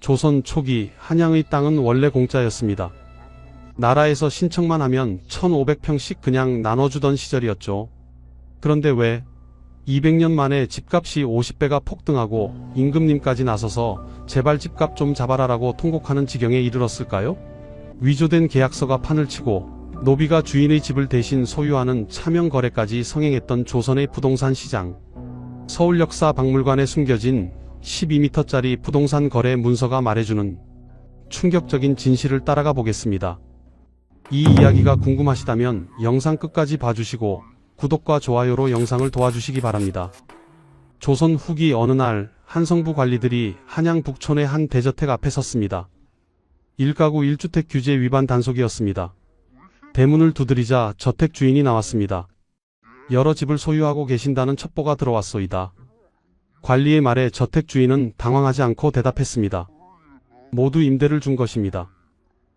조선 초기 한양의 땅은 원래 공짜였습니다. 나라에서 신청만 하면 1500평씩 그냥 나눠주던 시절이었죠. 그런데 왜 200년 만에 집값이 50배가 폭등하고 임금님까지 나서서 제발 집값 좀 잡아라라고 통곡하는 지경에 이르렀을까요? 위조된 계약서가 판을 치고 노비가 주인의 집을 대신 소유하는 차명 거래까지 성행했던 조선의 부동산 시장. 서울역사박물관에 숨겨진 12m짜리 부동산 거래 문서가 말해주는 충격적인 진실을 따라가 보겠습니다. 이 이야기가 궁금하시다면 영상 끝까지 봐주시고 구독과 좋아요로 영상을 도와주시기 바랍니다. 조선 후기 어느 날 한성부 관리들이 한양 북촌의 한 대저택 앞에 섰습니다. 1가구 1주택 규제 위반 단속이었습니다. 대문을 두드리자 저택 주인이 나왔습니다. 여러 집을 소유하고 계신다는 첩보가 들어왔소이다. 관리의 말에 저택 주인은 당황하지 않고 대답했습니다. 모두 임대를 준 것입니다.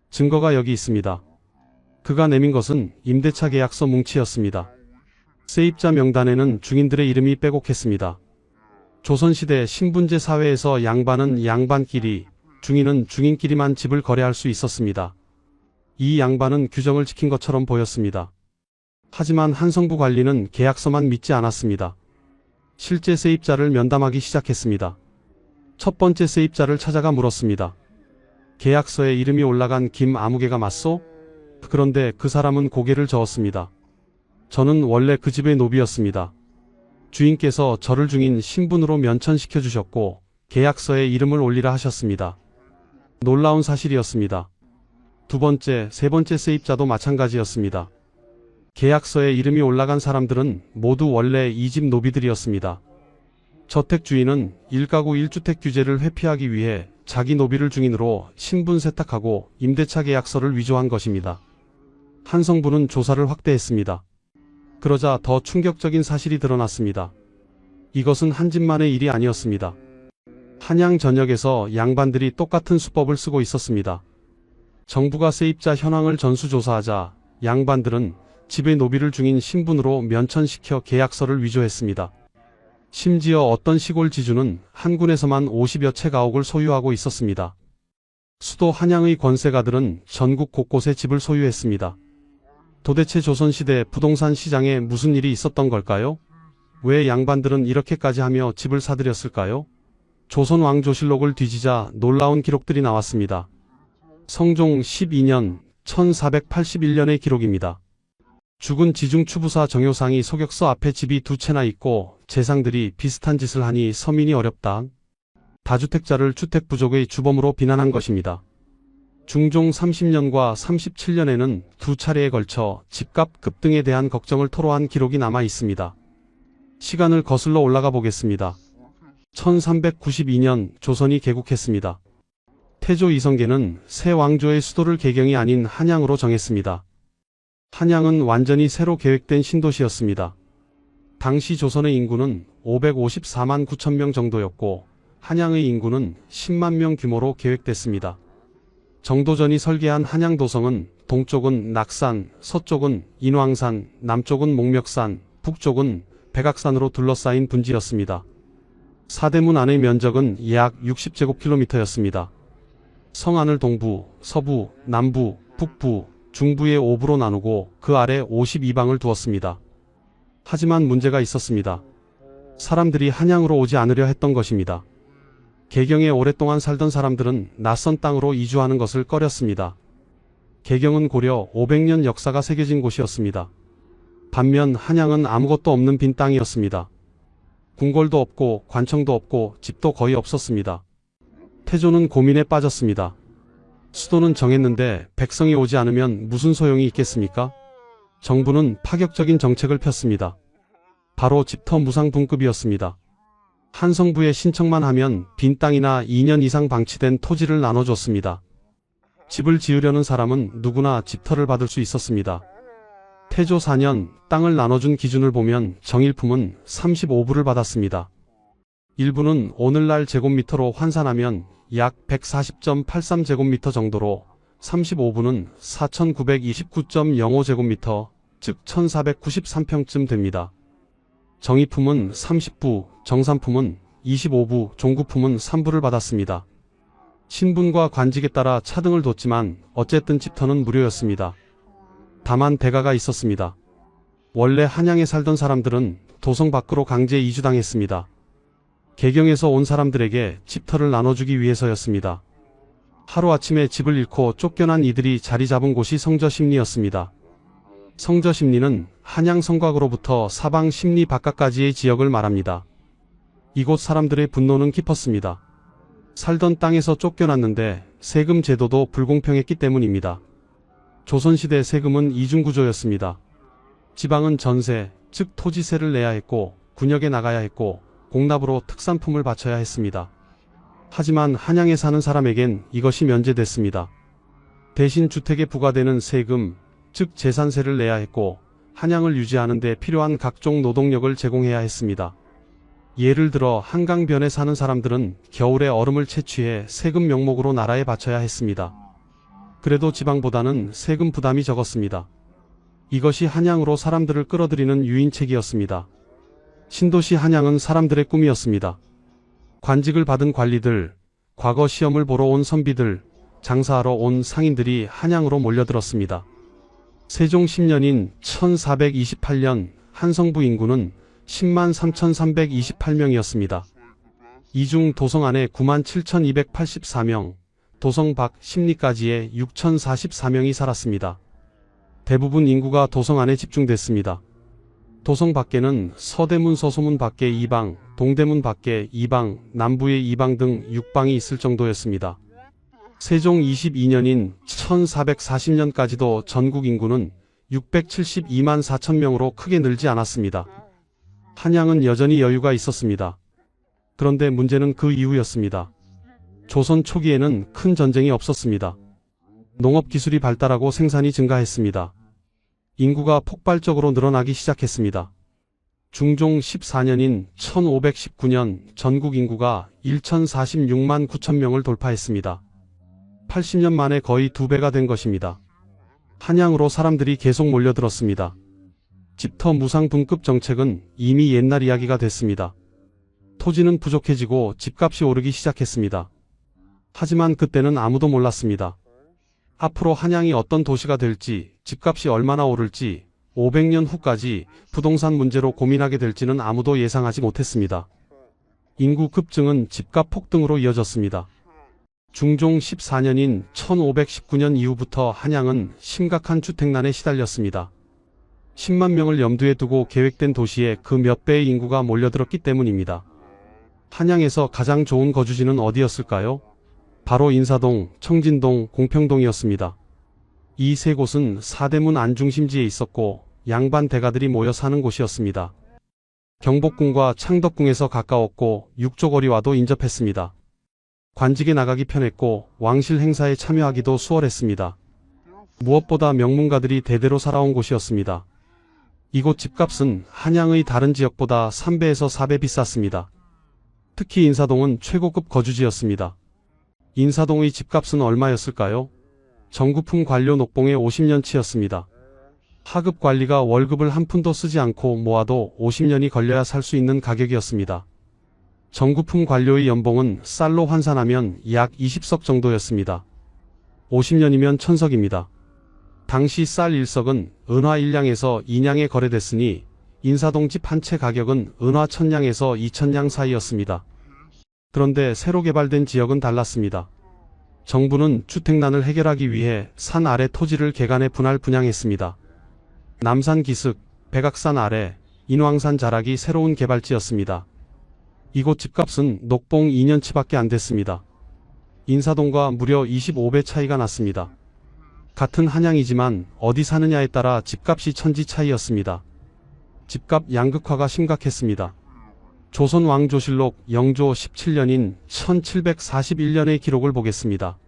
증거가 여기 있습니다. 그가 내민 것은 임대차 계약서 뭉치였습니다. 세입자 명단에는 중인들의 이름이 빼곡했습니다. 조선시대 신분제 사회에서 양반은 양반끼리, 중인은 중인끼리만 집을 거래할 수 있었습니다. 이 양반은 규정을 지킨 것처럼 보였습니다. 하지만 한성부 관리는 계약서만 믿지 않았습니다. 실제 세입자를 면담하기 시작했습니다. 첫 번째 세입자를 찾아가 물었습니다. 계약서에 이름이 올라간 김아무개가 맞소? 그런데 그 사람은 고개를 저었습니다. 저는 원래 그 집의 노비였습니다. 주인께서 저를 중인 신분으로 면천시켜 주셨고 계약서에 이름을 올리라 하셨습니다. 놀라운 사실이었습니다. 두 번째, 세 번째 세입자도 마찬가지였습니다. 계약서에 이름이 올라간 사람들은 모두 원래 이 집 노비들이었습니다. 저택 주인은 1가구 1주택 규제를 회피하기 위해 자기 노비를 중인으로 신분 세탁하고 임대차 계약서를 위조한 것입니다. 한성부는 조사를 확대했습니다. 그러자 더 충격적인 사실이 드러났습니다. 이것은 한 집만의 일이 아니었습니다. 한양 전역에서 양반들이 똑같은 수법을 쓰고 있었습니다. 정부가 세입자 현황을 전수조사하자 양반들은 집의 노비를 중인 신분으로 면천시켜 계약서를 위조했습니다. 심지어 어떤 시골 지주는 한 군에서만 50여 채 가옥을 소유하고 있었습니다. 수도 한양의 권세가들은 전국 곳곳에 집을 소유했습니다. 도대체 조선시대 부동산 시장에 무슨 일이 있었던 걸까요? 왜 양반들은 이렇게까지 하며 집을 사들였을까요? 조선 왕조실록을 뒤지자 놀라운 기록들이 나왔습니다. 성종 12년 1481년의 기록입니다. 죽은 지중추부사 정효상이 소격서 앞에 집이 두 채나 있고 재상들이 비슷한 짓을 하니 서민이 어렵다. 다주택자를 주택부족의 주범으로 비난한 것입니다. 중종 30년과 37년에는 두 차례에 걸쳐 집값 급등에 대한 걱정을 토로한 기록이 남아 있습니다. 시간을 거슬러 올라가 보겠습니다. 1392년 조선이 개국했습니다. 태조 이성계는 새 왕조의 수도를 개경이 아닌 한양으로 정했습니다. 한양은 완전히 새로 계획된 신도시였습니다. 당시 조선의 인구는 554만 9천 명 정도였고 한양의 인구는 10만 명 규모로 계획됐습니다. 정도전이 설계한 한양도성은 동쪽은 낙산, 서쪽은 인왕산, 남쪽은 목멱산, 북쪽은 백악산으로 둘러싸인 분지였습니다. 사대문 안의 면적은 약 60제곱킬로미터였습니다. 성안을 동부, 서부, 남부, 북부, 중부의 5부로 나누고 그 아래 52방을 두었습니다. 하지만 문제가 있었습니다. 사람들이 한양으로 오지 않으려 했던 것입니다. 개경에 오랫동안 살던 사람들은 낯선 땅으로 이주하는 것을 꺼렸습니다. 개경은 고려 500년 역사가 새겨진 곳이었습니다. 반면 한양은 아무것도 없는 빈 땅이었습니다. 궁궐도 없고 관청도 없고 집도 거의 없었습니다. 태조는 고민에 빠졌습니다. 수도는 정했는데 백성이 오지 않으면 무슨 소용이 있겠습니까? 정부는 파격적인 정책을 폈습니다. 바로 집터 무상분급이었습니다. 한성부에 신청만 하면 빈 땅이나 2년 이상 방치된 토지를 나눠줬습니다. 집을 지으려는 사람은 누구나 집터를 받을 수 있었습니다. 태조 4년 땅을 나눠준 기준을 보면 정일품은 35부를 받았습니다. 일부는 오늘날 제곱미터로 환산하면 약 140.83제곱미터 정도로 35부는 4929.05제곱미터, 즉 1493평쯤 됩니다. 정이품은 30부, 정산품은 25부, 종구품은 3부를 받았습니다. 신분과 관직에 따라 차등을 뒀지만 어쨌든 집터는 무료였습니다. 다만 대가가 있었습니다. 원래 한양에 살던 사람들은 도성 밖으로 강제 이주당했습니다. 개경에서 온 사람들에게 집터를 나눠주기 위해서였습니다. 하루아침에 집을 잃고 쫓겨난 이들이 자리 잡은 곳이 성저심리였습니다. 성저심리는 한양 성곽으로부터 사방 심리 바깥까지의 지역을 말합니다. 이곳 사람들의 분노는 깊었습니다. 살던 땅에서 쫓겨났는데 세금 제도도 불공평했기 때문입니다. 조선시대 세금은 이중구조였습니다. 지방은 전세, 즉 토지세를 내야 했고 군역에 나가야 했고 공납으로 특산품을 바쳐야 했습니다. 하지만 한양에 사는 사람에겐 이것이 면제됐습니다. 대신 주택에 부과되는 세금, 즉 재산세를 내야 했고 한양을 유지하는 데 필요한 각종 노동력을 제공해야 했습니다. 예를 들어 한강변에 사는 사람들은 겨울에 얼음을 채취해 세금 명목으로 나라에 바쳐야 했습니다. 그래도 지방보다는 세금 부담이 적었습니다. 이것이 한양으로 사람들을 끌어들이는 유인책이었습니다. 신도시 한양은 사람들의 꿈이었습니다. 관직을 받은 관리들, 과거 시험을 보러 온 선비들, 장사하러 온 상인들이 한양으로 몰려들었습니다. 세종 10년인 1428년 한성부 인구는 10만 3,328명이었습니다. 이 중 도성 안에 9만 7,284명, 도성 밖 심리까지의 6,044명이 살았습니다. 대부분 인구가 도성 안에 집중됐습니다. 도성 밖에는 서대문 서소문 밖에 2방, 동대문 밖에 2방, 남부에 2방 등 6방이 있을 정도였습니다. 세종 22년인 1440년까지도 전국 인구는 672만 4천 명으로 크게 늘지 않았습니다. 한양은 여전히 여유가 있었습니다. 그런데 문제는 그 이후였습니다. 조선 초기에는 큰 전쟁이 없었습니다. 농업기술이 발달하고 생산이 증가했습니다. 인구가 폭발적으로 늘어나기 시작했습니다. 중종 14년인 1519년 전국 인구가 1046만 9천 명을 돌파했습니다. 80년 만에 거의 2배가 된 것입니다. 한양으로 사람들이 계속 몰려들었습니다. 집터 무상분급 정책은 이미 옛날 이야기가 됐습니다. 토지는 부족해지고 집값이 오르기 시작했습니다. 하지만 그때는 아무도 몰랐습니다. 앞으로 한양이 어떤 도시가 될지, 집값이 얼마나 오를지, 500년 후까지 부동산 문제로 고민하게 될지는 아무도 예상하지 못했습니다. 인구 급증은 집값 폭등으로 이어졌습니다. 중종 14년인 1519년 이후부터 한양은 심각한 주택난에 시달렸습니다. 10만 명을 염두에 두고 계획된 도시에 그 몇 배의 인구가 몰려들었기 때문입니다. 한양에서 가장 좋은 거주지는 어디였을까요? 바로 인사동, 청진동, 공평동이었습니다. 이 세 곳은 사대문 안중심지에 있었고 양반 대가들이 모여 사는 곳이었습니다. 경복궁과 창덕궁에서 가까웠고 육조거리와도 인접했습니다. 관직에 나가기 편했고 왕실 행사에 참여하기도 수월했습니다. 무엇보다 명문가들이 대대로 살아온 곳이었습니다. 이곳 집값은 한양의 다른 지역보다 3배에서 4배 비쌌습니다. 특히 인사동은 최고급 거주지였습니다. 인사동의 집값은 얼마였을까요? 정구품 관료 녹봉의 50년치였습니다. 하급 관리가 월급을 한 푼도 쓰지 않고 모아도 50년이 걸려야 살 수 있는 가격이었습니다. 정구품 관료의 연봉은 쌀로 환산하면 약 20석 정도였습니다. 50년이면 1000석입니다. 당시 쌀 1석은 은화 1량에서 2냥에 거래됐으니 인사동 집 한 채 가격은 은화 1000냥에서 2000냥 사이였습니다. 그런데 새로 개발된 지역은 달랐습니다. 정부는 주택난을 해결하기 위해 산 아래 토지를 개간해 분할분양했습니다. 남산 기슭, 백악산 아래, 인왕산 자락이 새로운 개발지였습니다. 이곳 집값은 녹봉 2년치밖에 안 됐습니다. 인사동과 무려 25배 차이가 났습니다. 같은 한양이지만 어디 사느냐에 따라 집값이 천지 차이였습니다. 집값 양극화가 심각했습니다. 조선 왕조실록 영조 17년인 1741년의 기록을 보겠습니다.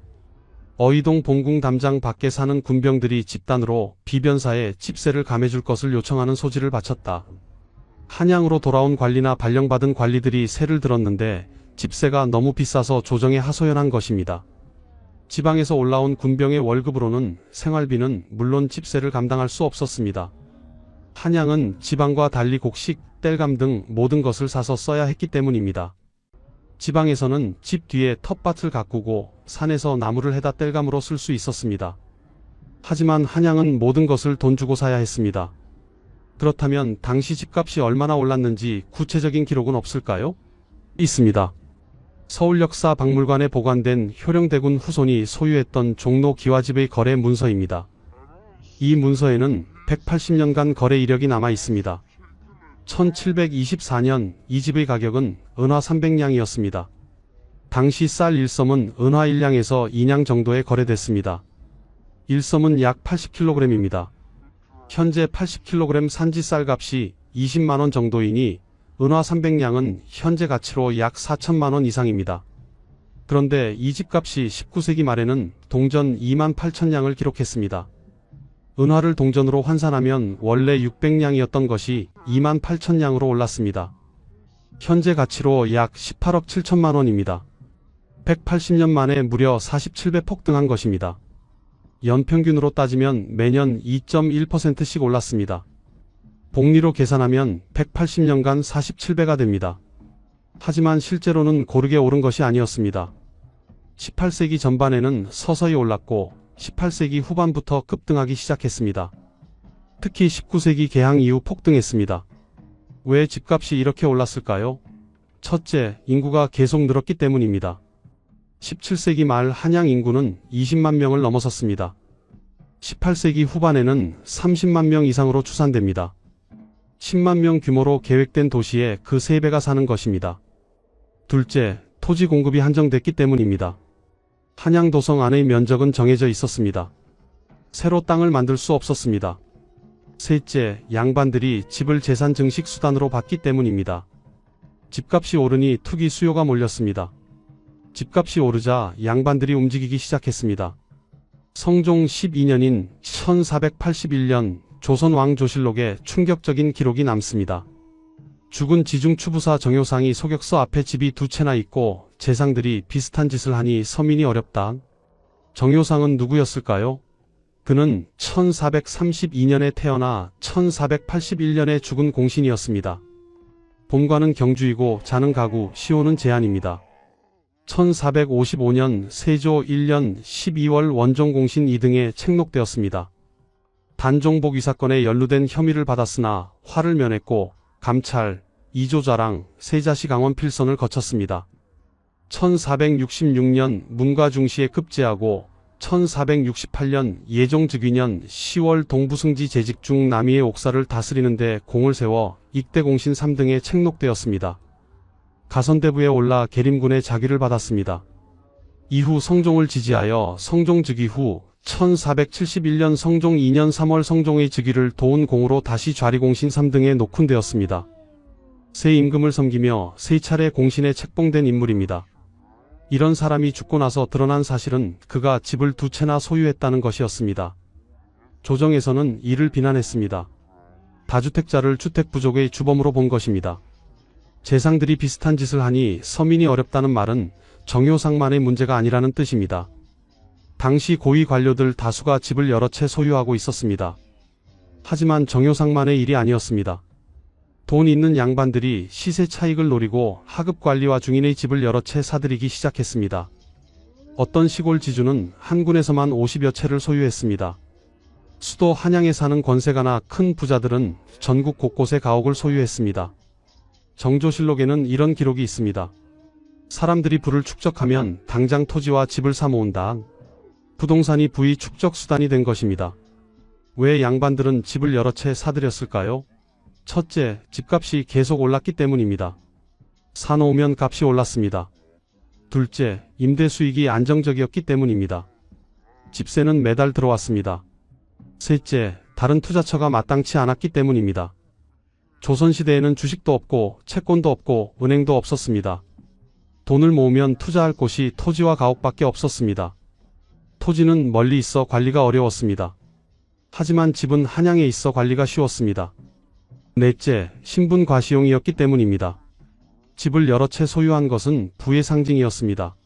어이동 봉궁 담장 밖에 사는 군병들이 집단으로 비변사에 집세를 감해줄 것을 요청하는 소지를 바쳤다. 한양으로 돌아온 관리나 발령받은 관리들이 세를 들었는데 집세가 너무 비싸서 조정에 하소연한 것입니다. 지방에서 올라온 군병의 월급으로는 생활비는 물론 집세를 감당할 수 없었습니다. 한양은 지방과 달리 곡식, 땔감 등 모든 것을 사서 써야 했기 때문입니다. 지방에서는 집 뒤에 텃밭을 가꾸고 산에서 나무를 해다 땔감으로 쓸 수 있었습니다. 하지만 한양은 모든 것을 돈 주고 사야 했습니다. 그렇다면 당시 집값이 얼마나 올랐는지 구체적인 기록은 없을까요? 있습니다. 서울역사박물관에 보관된 효령대군 후손이 소유했던 종로 기와집의 거래 문서입니다. 이 문서에는 180년간 거래 이력이 남아 있습니다. 1724년 이 집의 가격은 은화 300냥이었습니다. 당시 쌀 1섬은 은화 1냥에서 2냥 정도에 거래됐습니다. 1섬은 약 80kg입니다. 현재 80kg 산지 쌀값이 20만원 정도이니 은화 300냥은 현재 가치로 약 4천만원 이상입니다. 그런데 이 집값이 19세기 말에는 동전 2만 8천냥을 기록했습니다. 은화를 동전으로 환산하면 원래 600냥이었던 것이 2만 8천냥으로 올랐습니다. 현재 가치로 약 18억 7천만원입니다. 180년 만에 무려 47배 폭등한 것입니다. 연평균으로 따지면 매년 2.1%씩 올랐습니다. 복리로 계산하면 180년간 47배가 됩니다. 하지만 실제로는 고르게 오른 것이 아니었습니다. 18세기 전반에는 서서히 올랐고 18세기 후반부터 급등하기 시작했습니다. 특히 19세기 개항 이후 폭등했습니다. 왜 집값이 이렇게 올랐을까요? 첫째, 인구가 계속 늘었기 때문입니다. 17세기 말 한양 인구는 20만 명을 넘어섰습니다. 18세기 후반에는 30만 명 이상으로 추산됩니다. 10만 명 규모로 계획된 도시에 그 3배가 사는 것입니다. 둘째, 토지 공급이 한정됐기 때문입니다. 한양 도성 안의 면적은 정해져 있었습니다. 새로 땅을 만들 수 없었습니다. 셋째, 양반들이 집을 재산 증식 수단으로 봤기 때문입니다. 집값이 오르니 투기 수요가 몰렸습니다. 집값이 오르자 양반들이 움직이기 시작했습니다. 성종 12년인 1481년 조선왕조실록에 충격적인 기록이 남습니다. 죽은 지중추부사 정효상이 소격서 앞에 집이 2채나 있고 재상들이 비슷한 짓을 하니 서민이 어렵다. 정효상은 누구였을까요? 그는 1432년에 태어나 1481년에 죽은 공신이었습니다. 본관은 경주이고 자는 가구, 시호는 제한입니다. 1455년 세조 1년 12월 원종공신 2등에 책록되었습니다. 단종복 이 사건에 연루된 혐의를 받았으나 화를 면했고 감찰, 이조자랑 세자시 강원 필선을 거쳤습니다. 1466년 문과중시에 급제하고 1468년 예종즉위년 10월 동부승지 재직 중 남이의 옥사를 다스리는 데 공을 세워 익대공신 3등에 책록되었습니다. 가선대부에 올라 계림군의 자귀를 받았습니다. 이후 성종을 지지하여 성종 즉위 후 1471년 성종 2년 3월 성종의 즉위를 도운 공으로 다시 좌리공신 3등에 녹훈되었습니다. 새 임금을 섬기며 세 차례 공신에 책봉된 인물입니다. 이런 사람이 죽고 나서 드러난 사실은 그가 집을 2채나 소유했다는 것이었습니다. 조정에서는 이를 비난했습니다. 다주택자를 주택부족의 주범으로 본 것입니다. 재상들이 비슷한 짓을 하니 서민이 어렵다는 말은 정효상만의 문제가 아니라는 뜻입니다. 당시 고위 관료들 다수가 집을 여러 채 소유하고 있었습니다. 하지만 정효상만의 일이 아니었습니다. 돈 있는 양반들이 시세 차익을 노리고 하급 관리와 중인의 집을 여러 채 사들이기 시작했습니다. 어떤 시골 지주는 한 군에서만 50여 채를 소유했습니다. 수도 한양에 사는 권세가나 큰 부자들은 전국 곳곳에 가옥을 소유했습니다. 정조실록에는 이런 기록이 있습니다. 사람들이 부를 축적하면 당장 토지와 집을 사 모은다. 부동산이 부의 축적 수단이 된 것입니다. 왜 양반들은 집을 여러 채 사들였을까요? 첫째, 집값이 계속 올랐기 때문입니다. 사놓으면 값이 올랐습니다. 둘째, 임대 수익이 안정적이었기 때문입니다. 집세는 매달 들어왔습니다. 셋째, 다른 투자처가 마땅치 않았기 때문입니다. 조선시대에는 주식도 없고 채권도 없고 은행도 없었습니다. 돈을 모으면 투자할 곳이 토지와 가옥밖에 없었습니다. 토지는 멀리 있어 관리가 어려웠습니다. 하지만 집은 한양에 있어 관리가 쉬웠습니다. 넷째, 신분 과시용이었기 때문입니다. 집을 여러 채 소유한 것은 부의 상징이었습니다.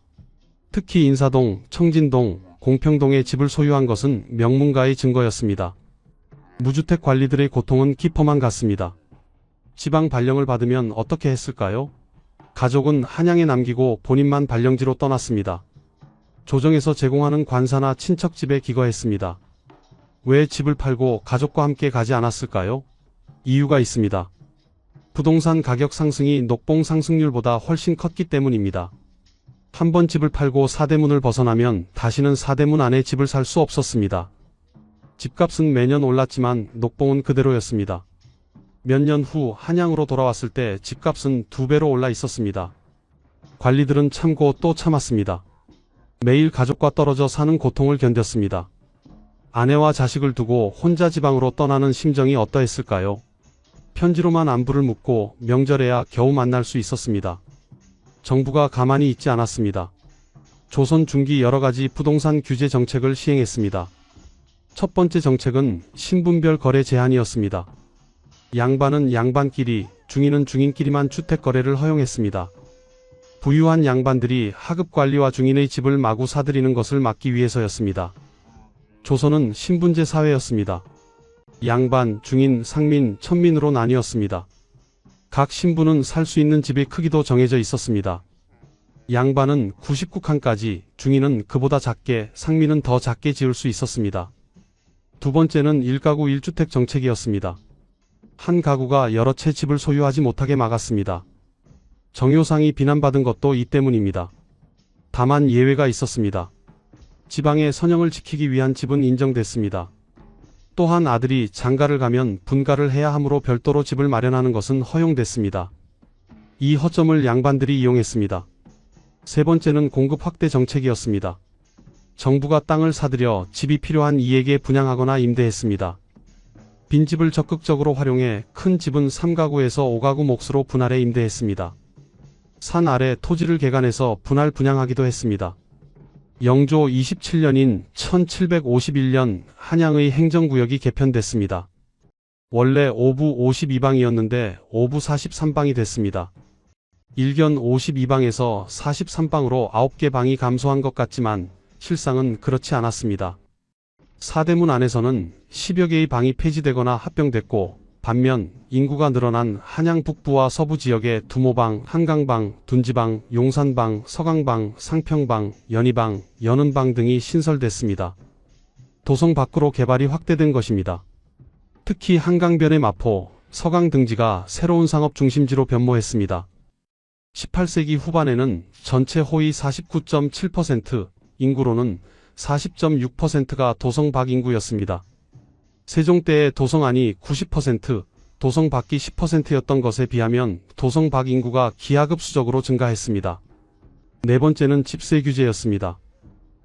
특히 인사동, 청진동, 공평동에 집을 소유한 것은 명문가의 증거였습니다. 무주택 관리들의 고통은 깊어만 갔습니다. 지방 발령을 받으면 어떻게 했을까요? 가족은 한양에 남기고 본인만 발령지로 떠났습니다. 조정에서 제공하는 관사나 친척 집에 기거했습니다. 왜 집을 팔고 가족과 함께 가지 않았을까요? 이유가 있습니다. 부동산 가격 상승이 녹봉 상승률보다 훨씬 컸기 때문입니다. 한번 집을 팔고 사대문을 벗어나면 다시는 사대문 안에 집을 살 수 없었습니다. 집값은 매년 올랐지만 녹봉은 그대로였습니다. 몇 년 후 한양으로 돌아왔을 때 집값은 2배로 올라 있었습니다. 관리들은 참고 또 참았습니다. 매일 가족과 떨어져 사는 고통을 견뎠습니다. 아내와 자식을 두고 혼자 지방으로 떠나는 심정이 어떠했을까요? 편지로만 안부를 묻고 명절에야 겨우 만날 수 있었습니다. 정부가 가만히 있지 않았습니다. 조선 중기 여러가지 부동산 규제 정책을 시행했습니다. 첫 번째 정책은 신분별 거래 제한이었습니다. 양반은 양반끼리, 중인은 중인끼리만 주택 거래를 허용했습니다. 부유한 양반들이 하급 관리와 중인의 집을 마구 사들이는 것을 막기 위해서였습니다. 조선은 신분제 사회였습니다. 양반, 중인, 상민, 천민으로 나뉘었습니다. 각 신분은 살 수 있는 집의 크기도 정해져 있었습니다. 양반은 99칸까지, 중인은 그보다 작게, 상민은 더 작게 지을 수 있었습니다. 두 번째는 1가구 1주택 정책이었습니다. 한 가구가 여러 채 집을 소유하지 못하게 막았습니다. 정효상이 비난받은 것도 이 때문입니다. 다만 예외가 있었습니다. 지방의 선영을 지키기 위한 집은 인정됐습니다. 또한 아들이 장가를 가면 분가를 해야 하므로 별도로 집을 마련하는 것은 허용됐습니다. 이 허점을 양반들이 이용했습니다. 세 번째는 공급 확대 정책이었습니다. 정부가 땅을 사들여 집이 필요한 이에게 분양하거나 임대했습니다. 빈집을 적극적으로 활용해 큰 집은 3가구에서 5가구 몫으로 분할해 임대했습니다. 산 아래 토지를 개간해서 분할분양하기도 했습니다. 영조 27년인 1751년 한양의 행정구역이 개편됐습니다. 원래 5부 52방이었는데 5부 43방이 됐습니다. 일견 52방에서 43방으로 9개 방이 감소한 것 같지만 실상은 그렇지 않았습니다. 사대문 안에서는 10여 개의 방이 폐지되거나 합병됐고 반면 인구가 늘어난 한양 북부와 서부 지역에 두모방, 한강방, 둔지방, 용산방, 서강방, 상평방, 연희방, 연은방 등이 신설됐습니다. 도성 밖으로 개발이 확대된 것입니다. 특히 한강변의 마포, 서강 등지가 새로운 상업 중심지로 변모했습니다. 18세기 후반에는 전체 호의 49.7%, 인구로는 40.6%가 도성 밖 인구였습니다. 세종 때의 도성 안이 90%, 도성 밖이 10%였던 것에 비하면 도성 밖 인구가 기하급수적으로 증가했습니다. 네 번째는 집세 규제였습니다.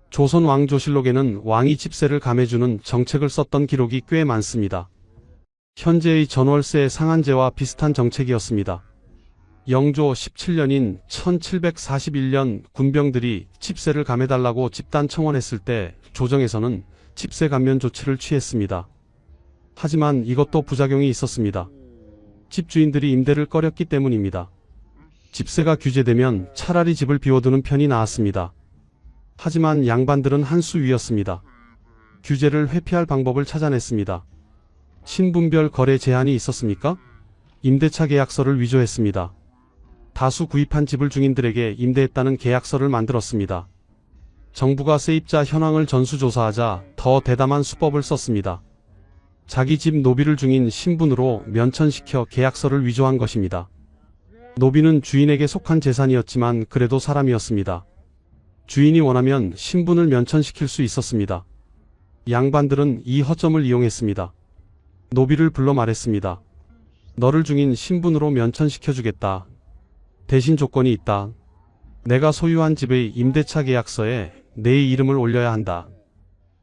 조선 왕조실록에는 왕이 집세를 감해주는 정책을 썼던 기록이 꽤 많습니다. 현재의 전월세 상한제와 비슷한 정책이었습니다. 영조 17년인 1741년 군병들이 집세를 감해달라고 집단 청원했을 때 조정에서는 집세 감면 조치를 취했습니다. 하지만 이것도 부작용이 있었습니다. 집주인들이 임대를 꺼렸기 때문입니다. 집세가 규제되면 차라리 집을 비워두는 편이 나았습니다. 하지만 양반들은 한 수 위였습니다. 규제를 회피할 방법을 찾아냈습니다. 신분별 거래 제한이 있었습니까? 임대차 계약서를 위조했습니다. 다수 구입한 집을 중인들에게 임대했다는 계약서를 만들었습니다. 정부가 세입자 현황을 전수조사하자 더 대담한 수법을 썼습니다. 자기 집 노비를 중인 신분으로 면천시켜 계약서를 위조한 것입니다. 노비는 주인에게 속한 재산이었지만 그래도 사람이었습니다. 주인이 원하면 신분을 면천시킬 수 있었습니다. 양반들은 이 허점을 이용했습니다. 노비를 불러 말했습니다. 너를 중인 신분으로 면천시켜주겠다. 대신 조건이 있다. 내가 소유한 집의 임대차 계약서에 내 이름을 올려야 한다.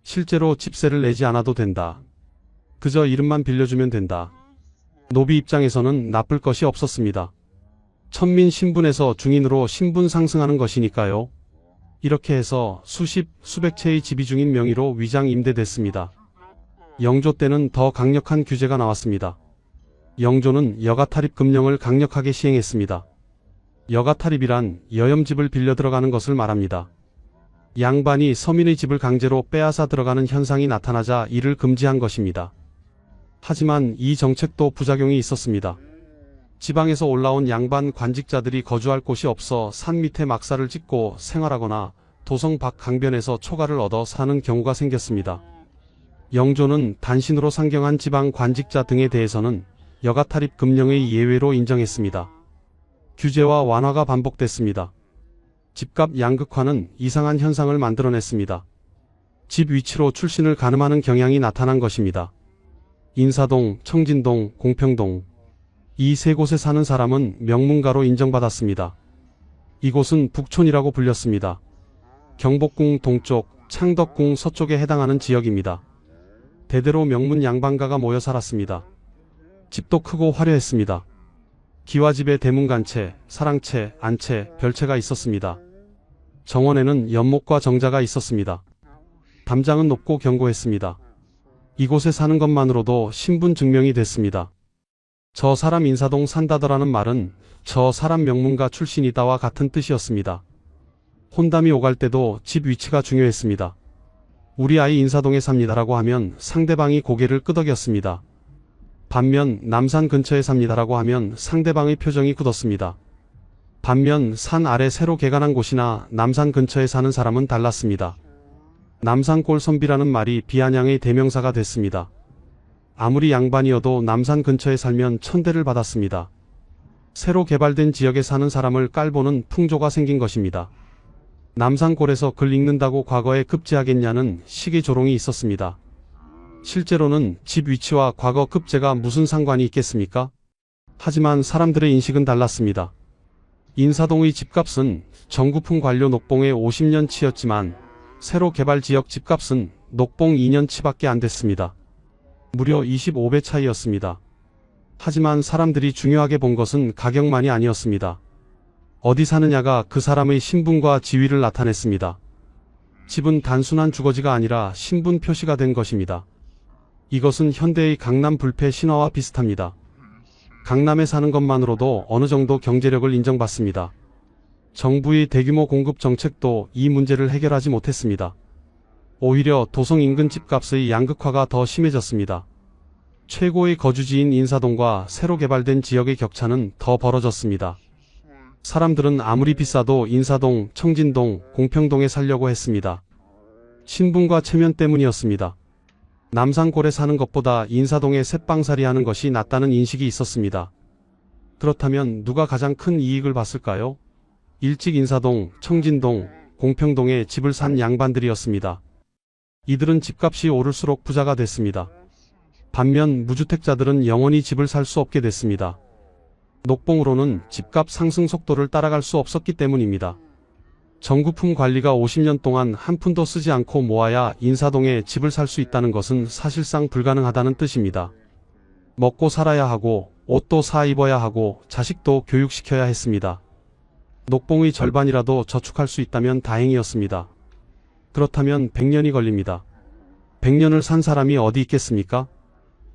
실제로 집세를 내지 않아도 된다. 그저 이름만 빌려주면 된다. 노비 입장에서는 나쁠 것이 없었습니다. 천민 신분에서 중인으로 신분 상승하는 것이니까요. 이렇게 해서 수십, 수백 채의 집이 중인 명의로 위장 임대됐습니다. 영조 때는 더 강력한 규제가 나왔습니다. 영조는 여가탈입 금령을 강력하게 시행했습니다. 여가탈입이란 여염집을 빌려 들어가는 것을 말합니다. 양반이 서민의 집을 강제로 빼앗아 들어가는 현상이 나타나자 이를 금지한 것입니다. 하지만 이 정책도 부작용이 있었습니다. 지방에서 올라온 양반 관직자들이 거주할 곳이 없어 산 밑에 막사를 짓고 생활하거나 도성 밖 강변에서 초가를 얻어 사는 경우가 생겼습니다. 영조는 단신으로 상경한 지방 관직자 등에 대해서는 여가탈입 금령의 예외로 인정했습니다. 규제와 완화가 반복됐습니다. 집값 양극화는 이상한 현상을 만들어냈습니다. 집 위치로 출신을 가늠하는 경향이 나타난 것입니다. 인사동, 청진동, 공평동 이 세 곳에 사는 사람은 명문가로 인정받았습니다. 이곳은 북촌이라고 불렸습니다. 경복궁 동쪽, 창덕궁 서쪽에 해당하는 지역입니다. 대대로 명문 양반가가 모여 살았습니다. 집도 크고 화려했습니다. 기와집에 대문간채, 사랑채, 안채, 별채가 있었습니다. 정원에는 연못과 정자가 있었습니다. 담장은 높고 견고했습니다. 이곳에 사는 것만으로도 신분 증명이 됐습니다. 저 사람 인사동 산다더라는 말은 저 사람 명문가 출신이다와 같은 뜻이었습니다. 혼담이 오갈 때도 집 위치가 중요했습니다. 우리 아이 인사동에 삽니다라고 하면 상대방이 고개를 끄덕였습니다. 반면 남산 근처에 삽니다라고 하면 상대방의 표정이 굳었습니다. 반면 산 아래 새로 개간한 곳이나 남산 근처에 사는 사람은 달랐습니다. 남산골 선비라는 말이 비아냥의 대명사가 됐습니다. 아무리 양반이어도 남산 근처에 살면 천대를 받았습니다. 새로 개발된 지역에 사는 사람을 깔보는 풍조가 생긴 것입니다. 남산골에서 글 읽는다고 과거에 급제하겠냐는 식의 조롱이 있었습니다. 실제로는 집 위치와 과거 급제가 무슨 상관이 있겠습니까? 하지만 사람들의 인식은 달랐습니다. 인사동의 집값은 정구풍 관료 녹봉의 50년치였지만 새로 개발 지역 집값은 녹봉 2년치밖에 안 됐습니다. 무려 25배 차이였습니다. 하지만 사람들이 중요하게 본 것은 가격만이 아니었습니다. 어디 사느냐가 그 사람의 신분과 지위를 나타냈습니다. 집은 단순한 주거지가 아니라 신분 표시가 된 것입니다. 이것은 현대의 강남 불패 신화와 비슷합니다. 강남에 사는 것만으로도 어느 정도 경제력을 인정받습니다. 정부의 대규모 공급 정책도 이 문제를 해결하지 못했습니다. 오히려 도성 인근 집값의 양극화가 더 심해졌습니다. 최고의 거주지인 인사동과 새로 개발된 지역의 격차는 더 벌어졌습니다. 사람들은 아무리 비싸도 인사동, 청진동, 공평동에 살려고 했습니다. 신분과 체면 때문이었습니다. 남산골에 사는 것보다 인사동에 셋방살이 하는 것이 낫다는 인식이 있었습니다. 그렇다면 누가 가장 큰 이익을 봤을까요? 일찍 인사동, 청진동, 공평동에 집을 산 양반들이었습니다. 이들은 집값이 오를수록 부자가 됐습니다. 반면 무주택자들은 영원히 집을 살 수 없게 됐습니다. 녹봉으로는 집값 상승 속도를 따라갈 수 없었기 때문입니다. 정구품 관리가 50년 동안 한 푼도 쓰지 않고 모아야 인사동에 집을 살 수 있다는 것은 사실상 불가능하다는 뜻입니다. 먹고 살아야 하고 옷도 사 입어야 하고 자식도 교육시켜야 했습니다. 녹봉의 절반이라도 저축할 수 있다면 다행이었습니다. 그렇다면 100년이 걸립니다. 100년을 산 사람이 어디 있겠습니까?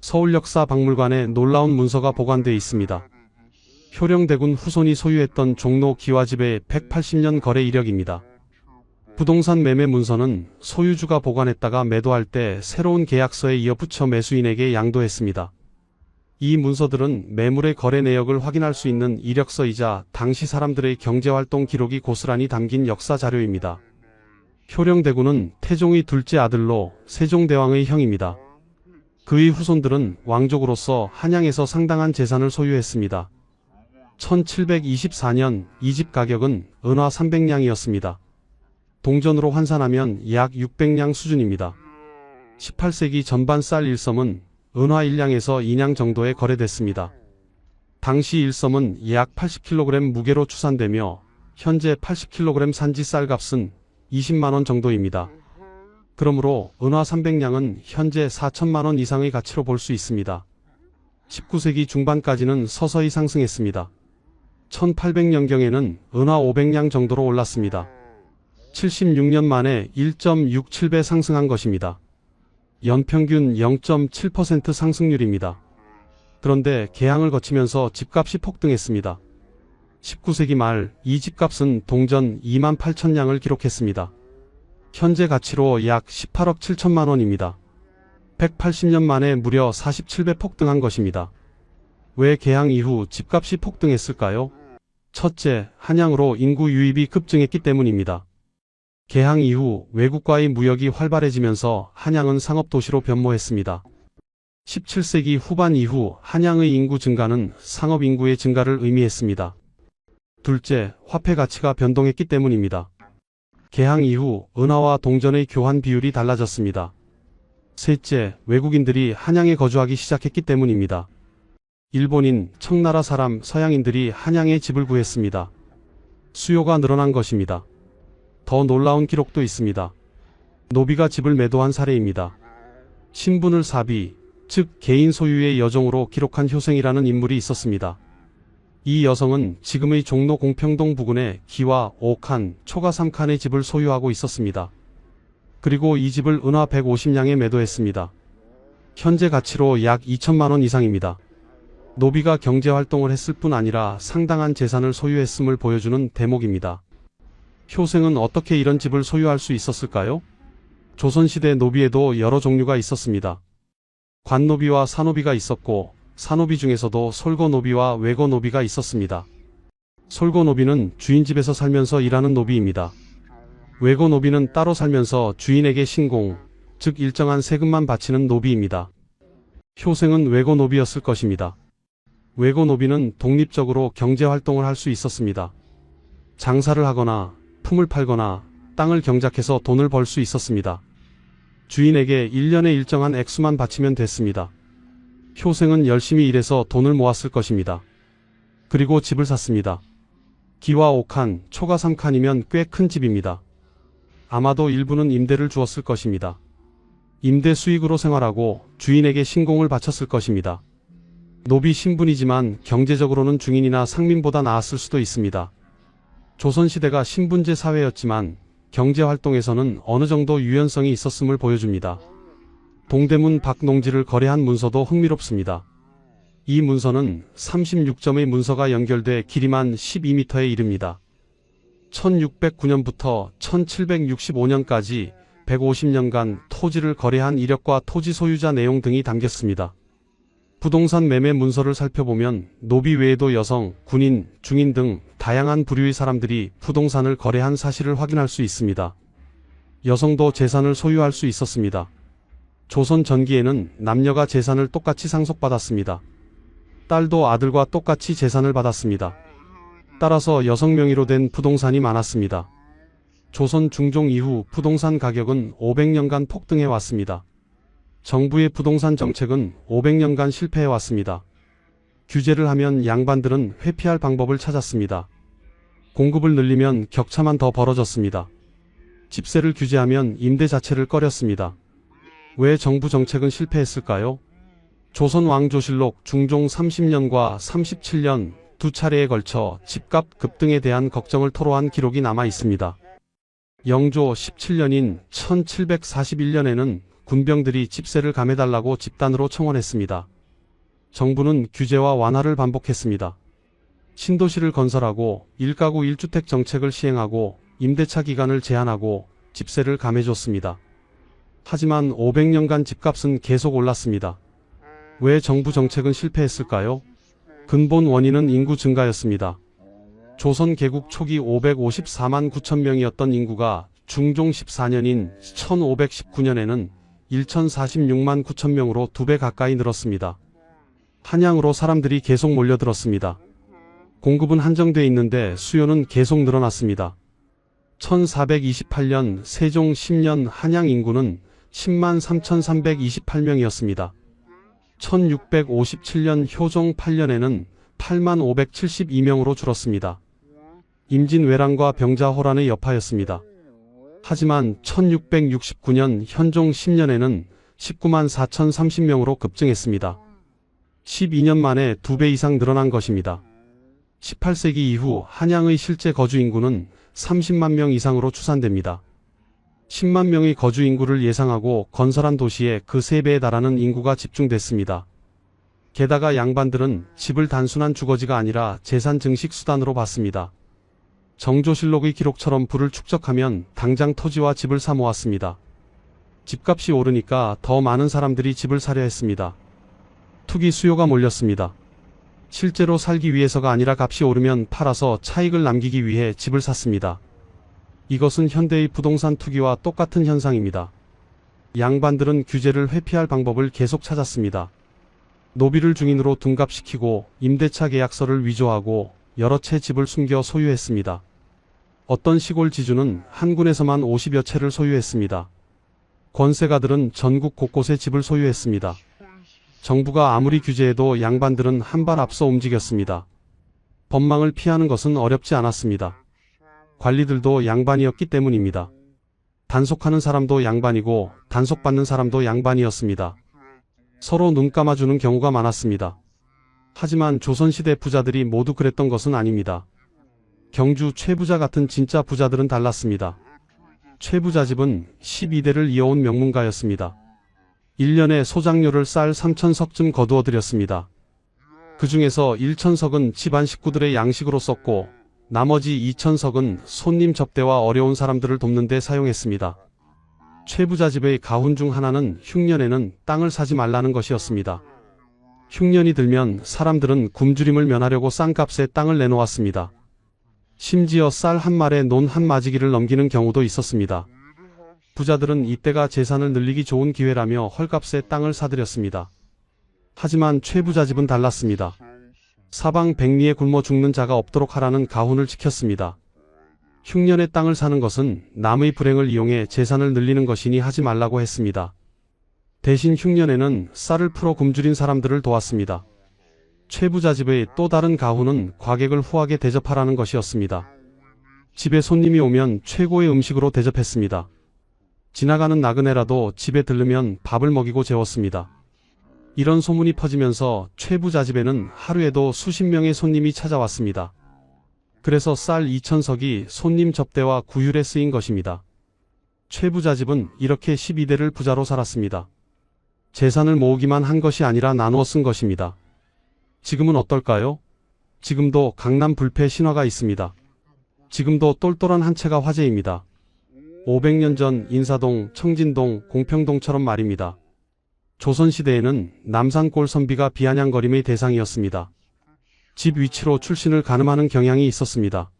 서울역사박물관에 놀라운 문서가 보관되어 있습니다. 효령대군 후손이 소유했던 종로 기와집의 180년 거래 이력입니다. 부동산 매매 문서는 소유주가 보관했다가 매도할 때 새로운 계약서에 이어붙여 매수인에게 양도했습니다. 이 문서들은 매물의 거래 내역을 확인할 수 있는 이력서이자 당시 사람들의 경제활동 기록이 고스란히 담긴 역사 자료입니다. 효령대군은 태종의 둘째 아들로 세종대왕의 형입니다. 그의 후손들은 왕족으로서 한양에서 상당한 재산을 소유했습니다. 1724년 이 집 가격은 은화 300냥이었습니다. 동전으로 환산하면 약 600냥 수준입니다. 18세기 전반 쌀 1섬은 은화 1냥에서 2냥 정도에 거래됐습니다. 당시 1섬은 약 80kg 무게로 추산되며 현재 80kg 산지 쌀값은 20만원 정도입니다. 그러므로 은화 300냥은 현재 4천만원 이상의 가치로 볼 수 있습니다. 19세기 중반까지는 서서히 상승했습니다. 1800년경에는 은화 500냥 정도로 올랐습니다. 76년 만에 1.67배 상승한 것입니다. 연평균 0.7% 상승률입니다. 그런데 개항을 거치면서 집값이 폭등했습니다. 19세기 말 이 집값은 동전 2만 8천냥을 기록했습니다. 현재 가치로 약 18억 7천만 원입니다. 180년 만에 무려 47배 폭등한 것입니다. 왜 개항 이후 집값이 폭등했을까요? 첫째, 한양으로 인구 유입이 급증했기 때문입니다. 개항 이후 외국과의 무역이 활발해지면서 한양은 상업도시로 변모했습니다. 17세기 후반 이후 한양의 인구 증가는 상업 인구의 증가를 의미했습니다. 둘째, 화폐 가치가 변동했기 때문입니다. 개항 이후 은화와 동전의 교환 비율이 달라졌습니다. 셋째, 외국인들이 한양에 거주하기 시작했기 때문입니다. 일본인, 청나라 사람, 서양인들이 한양에 집을 구했습니다. 수요가 늘어난 것입니다. 더 놀라운 기록도 있습니다. 노비가 집을 매도한 사례입니다. 신분을 사비, 즉 개인 소유의 여종으로 기록한 효생이라는 인물이 있었습니다. 이 여성은 지금의 종로 공평동 부근에 기와 5칸, 초가 3칸의 집을 소유하고 있었습니다. 그리고 이 집을 은화 150냥에 매도했습니다. 현재 가치로 약 2천만원 이상입니다. 노비가 경제활동을 했을 뿐 아니라 상당한 재산을 소유했음을 보여주는 대목입니다. 효생은 어떻게 이런 집을 소유할 수 있었을까요? 조선시대 노비에도 여러 종류가 있었습니다. 관노비와 사노비가 있었고 사노비 중에서도 솔거노비와 외거노비가 있었습니다. 솔거노비는 주인 집에서 살면서 일하는 노비입니다. 외거노비는 따로 살면서 주인에게 신공, 즉 일정한 세금만 바치는 노비입니다. 효생은 외거노비였을 것입니다. 외거노비는 독립적으로 경제활동을 할 수 있었습니다. 장사를 하거나 품을 팔거나 땅을 경작해서 돈을 벌 수 있었습니다. 주인에게 1년에 일정한 액수만 바치면 됐습니다. 효생은 열심히 일해서 돈을 모았을 것입니다. 그리고 집을 샀습니다. 기와 5칸, 초가 3칸이면 꽤 큰 집입니다. 아마도 일부는 임대를 주었을 것입니다. 임대 수익으로 생활하고 주인에게 신공을 바쳤을 것입니다. 노비 신분이지만 경제적으로는 중인이나 상민보다 나았을 수도 있습니다. 조선시대가 신분제 사회였지만 경제활동에서는 어느 정도 유연성이 있었음을 보여줍니다. 동대문 박농지를 거래한 문서도 흥미롭습니다. 이 문서는 36점의 문서가 연결돼 길이만 12m에 이릅니다. 1609년부터 1765년까지 150년간 토지를 거래한 이력과 토지 소유자 내용 등이 담겼습니다. 부동산 매매 문서를 살펴보면 노비 외에도 여성, 군인, 중인 등 다양한 부류의 사람들이 부동산을 거래한 사실을 확인할 수 있습니다. 여성도 재산을 소유할 수 있었습니다. 조선 전기에는 남녀가 재산을 똑같이 상속받았습니다. 딸도 아들과 똑같이 재산을 받았습니다. 따라서 여성 명의로 된 부동산이 많았습니다. 조선 중종 이후 부동산 가격은 500년간 폭등해 왔습니다. 정부의 부동산 정책은 500년간 실패해 왔습니다. 규제를 하면 양반들은 회피할 방법을 찾았습니다. 공급을 늘리면 격차만 더 벌어졌습니다. 집세를 규제하면 임대 자체를 꺼렸습니다. 왜 정부 정책은 실패했을까요? 조선 왕조실록 중종 30년과 37년 두 차례에 걸쳐 집값 급등에 대한 걱정을 토로한 기록이 남아 있습니다. 영조 17년인 1741년에는 군병들이 집세를 감해달라고 집단으로 청원했습니다. 정부는 규제와 완화를 반복했습니다. 신도시를 건설하고 1가구 1주택 정책을 시행하고 임대차 기간을 제한하고 집세를 감해줬습니다. 하지만 500년간 집값은 계속 올랐습니다. 왜 정부 정책은 실패했을까요? 근본 원인은 인구 증가였습니다. 조선 개국 초기 554만 9천 명이었던 인구가 중종 14년인 1519년에는 1046만 9천 명으로 2배 가까이 늘었습니다. 한양으로 사람들이 계속 몰려들었습니다. 공급은 한정돼 있는데 수요는 계속 늘어났습니다. 1428년 세종 10년 한양 인구는 10만 3,328명이었습니다. 1657년 효종 8년에는 8만 572명으로 줄었습니다. 임진왜란과 병자호란의 여파였습니다. 하지만 1669년 현종 10년에는 19만 4,030명으로 급증했습니다. 12년 만에 2배 이상 늘어난 것입니다. 18세기 이후 한양의 실제 거주 인구는 30만 명 이상으로 추산됩니다. 10만 명의 거주 인구를 예상하고 건설한 도시에 그 3배에 달하는 인구가 집중됐습니다. 게다가 양반들은 집을 단순한 주거지가 아니라 재산 증식 수단으로 봤습니다. 정조실록의 기록처럼 부를 축적하면 당장 토지와 집을 사 모았습니다. 집값이 오르니까 더 많은 사람들이 집을 사려 했습니다. 투기 수요가 몰렸습니다. 실제로 살기 위해서가 아니라 값이 오르면 팔아서 차익을 남기기 위해 집을 샀습니다. 이것은 현대의 부동산 투기와 똑같은 현상입니다. 양반들은 규제를 회피할 방법을 계속 찾았습니다. 노비를 중인으로 둔갑시키고 임대차 계약서를 위조하고 여러 채 집을 숨겨 소유했습니다. 어떤 시골 지주는 한 군에서만 50여 채를 소유했습니다. 권세가들은 전국 곳곳에 집을 소유했습니다. 정부가 아무리 규제해도 양반들은 한 발 앞서 움직였습니다. 법망을 피하는 것은 어렵지 않았습니다. 관리들도 양반이었기 때문입니다. 단속하는 사람도 양반이고 단속받는 사람도 양반이었습니다. 서로 눈 감아주는 경우가 많았습니다. 하지만 조선시대 부자들이 모두 그랬던 것은 아닙니다. 경주 최부자 같은 진짜 부자들은 달랐습니다. 최부자 집은 12대를 이어온 명문가였습니다. 1년에 소장료를 쌀 3,000석쯤 거두어 드렸습니다. 그 중에서 1,000석은 집안 식구들의 양식으로 썼고 나머지 2,000석은 손님 접대와 어려운 사람들을 돕는 데 사용했습니다. 최부자 집의 가훈 중 하나는 흉년에는 땅을 사지 말라는 것이었습니다. 흉년이 들면 사람들은 굶주림을 면하려고 싼 값에 땅을 내놓았습니다. 심지어 쌀 한 말에 논 한 마지기를 넘기는 경우도 있었습니다. 부자들은 이때가 재산을 늘리기 좋은 기회라며 헐값에 땅을 사들였습니다. 하지만 최부자 집은 달랐습니다. 사방 백리에 굶어 죽는 자가 없도록 하라는 가훈을 지켰습니다. 흉년에 땅을 사는 것은 남의 불행을 이용해 재산을 늘리는 것이니 하지 말라고 했습니다. 대신 흉년에는 쌀을 풀어 굶주린 사람들을 도왔습니다. 최부자 집의 또 다른 가훈은 과객을 후하게 대접하라는 것이었습니다. 집에 손님이 오면 최고의 음식으로 대접했습니다. 지나가는 나그네라도 집에 들르면 밥을 먹이고 재웠습니다. 이런 소문이 퍼지면서 최부자 집에는 하루에도 수십 명의 손님이 찾아왔습니다. 그래서 쌀 2,000석이 손님 접대와 구휼에 쓰인 것입니다. 최부자 집은 이렇게 12대를 부자로 살았습니다. 재산을 모으기만 한 것이 아니라 나누어 쓴 것입니다. 지금은 어떨까요? 지금도 강남 불패 신화가 있습니다. 지금도 똘똘한 한 채가 화제입니다. 500년 전 인사동, 청진동, 공평동처럼 말입니다. 조선시대에는 남산골 선비가 비아냥거림의 대상이었습니다. 집 위치로 출신을 가늠하는 경향이 있었습니다.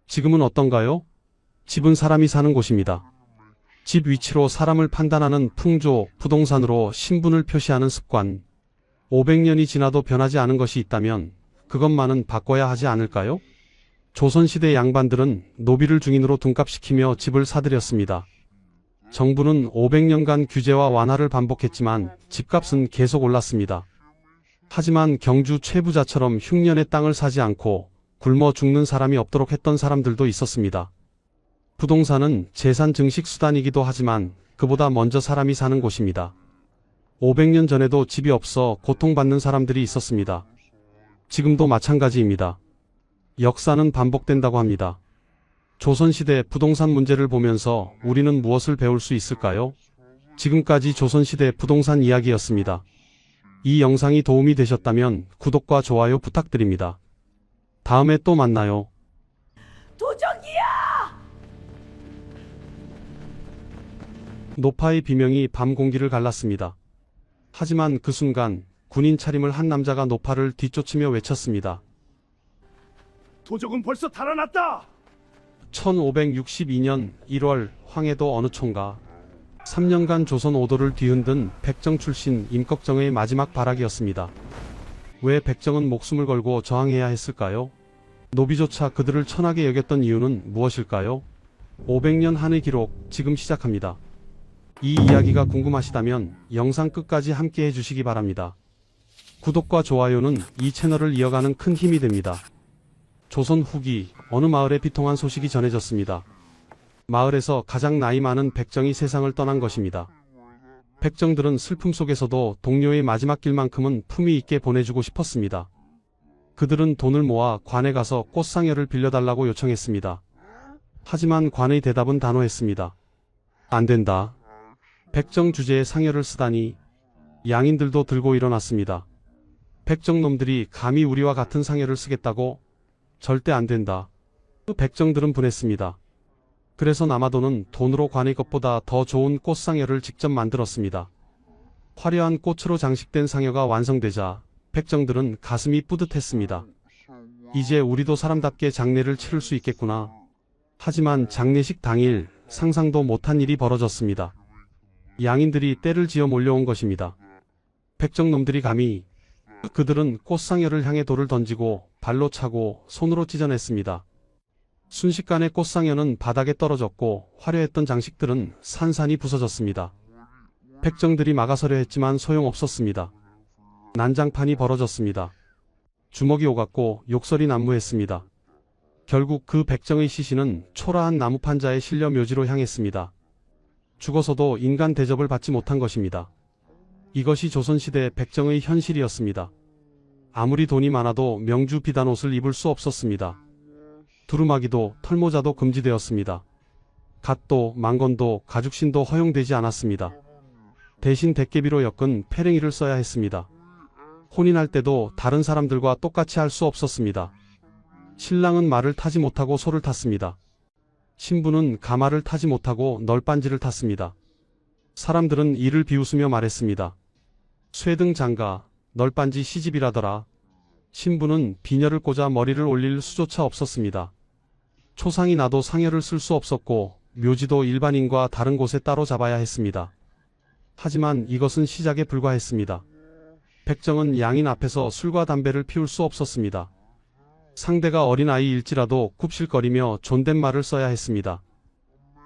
지금은 어떤가요? 집은 사람이 사는 곳입니다. 집 위치로 사람을 판단하는 풍조, 부동산으로 신분을 표시하는 습관. 500년이 지나도 변하지 않은 것이 있다면 그것만은 바꿔야 하지 않을까요? 조선시대 양반들은 노비를 중인으로 둔갑시키며 집을 사들였습니다. 정부는 500년간 규제와 완화를 반복했지만 집값은 계속 올랐습니다. 하지만 경주 최부자처럼 흉년에 땅을 사지 않고 굶어 죽는 사람이 없도록 했던 사람들도 있었습니다. 부동산은 재산 증식 수단이기도 하지만 그보다 먼저 사람이 사는 곳입니다. 500년 전에도 집이 없어 고통받는 사람들이 있었습니다. 지금도 마찬가지입니다. 역사는 반복된다고 합니다. 조선시대 부동산 문제를 보면서 우리는 무엇을 배울 수 있을까요? 지금까지 조선시대 부동산 이야기였습니다. 이 영상이 도움이 되셨다면 구독과 좋아요 부탁드립니다. 다음에 또 만나요. 도적이야! 노파의 비명이 밤 공기를 갈랐습니다. 하지만 그 순간 군인 차림을 한 남자가 노파를 뒤쫓으며 외쳤습니다. 도적은 벌써 달아났다! 1562년 1월 황해도 어느 촌가 3년간 조선 오도를 뒤흔든 백정 출신 임꺽정의 마지막 발악이었습니다. 왜 백정은 목숨을 걸고 저항해야 했을까요? 노비조차 그들을 천하게 여겼던 이유는 무엇일까요? 500년 한의 기록 지금 시작합니다. 이 이야기가 궁금하시다면 영상 끝까지 함께 해주시기 바랍니다. 구독과 좋아요는 이 채널을 이어가는 큰 힘이 됩니다. 조선 후기 어느 마을에 비통한 소식이 전해졌습니다. 마을에서 가장 나이 많은 백정이 세상을 떠난 것입니다. 백정들은 슬픔 속에서도 동료의 마지막 길만큼은 품위 있게 보내주고 싶었습니다. 그들은 돈을 모아 관에 가서 꽃상여를 빌려달라고 요청했습니다. 하지만 관의 대답은 단호했습니다. 안 된다. 백정 주제에 상여를 쓰다니. 양인들도 들고 일어났습니다. 백정놈들이 감히 우리와 같은 상여를 쓰겠다고? 절대 안 된다. 백정들은 분했습니다. 그래서 남아도는 돈으로 관의 것보다 더 좋은 꽃상여를 직접 만들었습니다. 화려한 꽃으로 장식된 상여가 완성되자 백정들은 가슴이 뿌듯했습니다. 이제 우리도 사람답게 장례를 치를 수 있겠구나. 하지만 장례식 당일 상상도 못한 일이 벌어졌습니다. 양인들이 떼를 지어 몰려온 것입니다. 백정놈들이 감히 그들은 꽃상여를 향해 돌을 던지고 발로 차고 손으로 찢어냈습니다. 순식간에 꽃상여는 바닥에 떨어졌고 화려했던 장식들은 산산이 부서졌습니다. 백정들이 막아서려 했지만 소용없었습니다. 난장판이 벌어졌습니다. 주먹이 오갔고 욕설이 난무했습니다. 결국 그 백정의 시신은 초라한 나무판자에 실려 묘지로 향했습니다. 죽어서도 인간 대접을 받지 못한 것입니다. 이것이 조선시대 백정의 현실이었습니다. 아무리 돈이 많아도 명주 비단 옷을 입을 수 없었습니다. 두루마기도 털모자도 금지되었습니다. 갓도 망건도 가죽신도 허용되지 않았습니다. 대신 대깨비로 엮은 패랭이를 써야 했습니다. 혼인할 때도 다른 사람들과 똑같이 할 수 없었습니다. 신랑은 말을 타지 못하고 소를 탔습니다. 신부는 가마를 타지 못하고 널빤지를 탔습니다. 사람들은 이를 비웃으며 말했습니다. 쇠등 장가, 널빤지 시집이라더라. 신부는 비녀를 꽂아 머리를 올릴 수조차 없었습니다. 초상이 나도 상여를 쓸 수 없었고 묘지도 일반인과 다른 곳에 따로 잡아야 했습니다. 하지만 이것은 시작에 불과했습니다. 백정은 양인 앞에서 술과 담배를 피울 수 없었습니다. 상대가 어린아이일지라도 굽실거리며 존댓말을 써야 했습니다.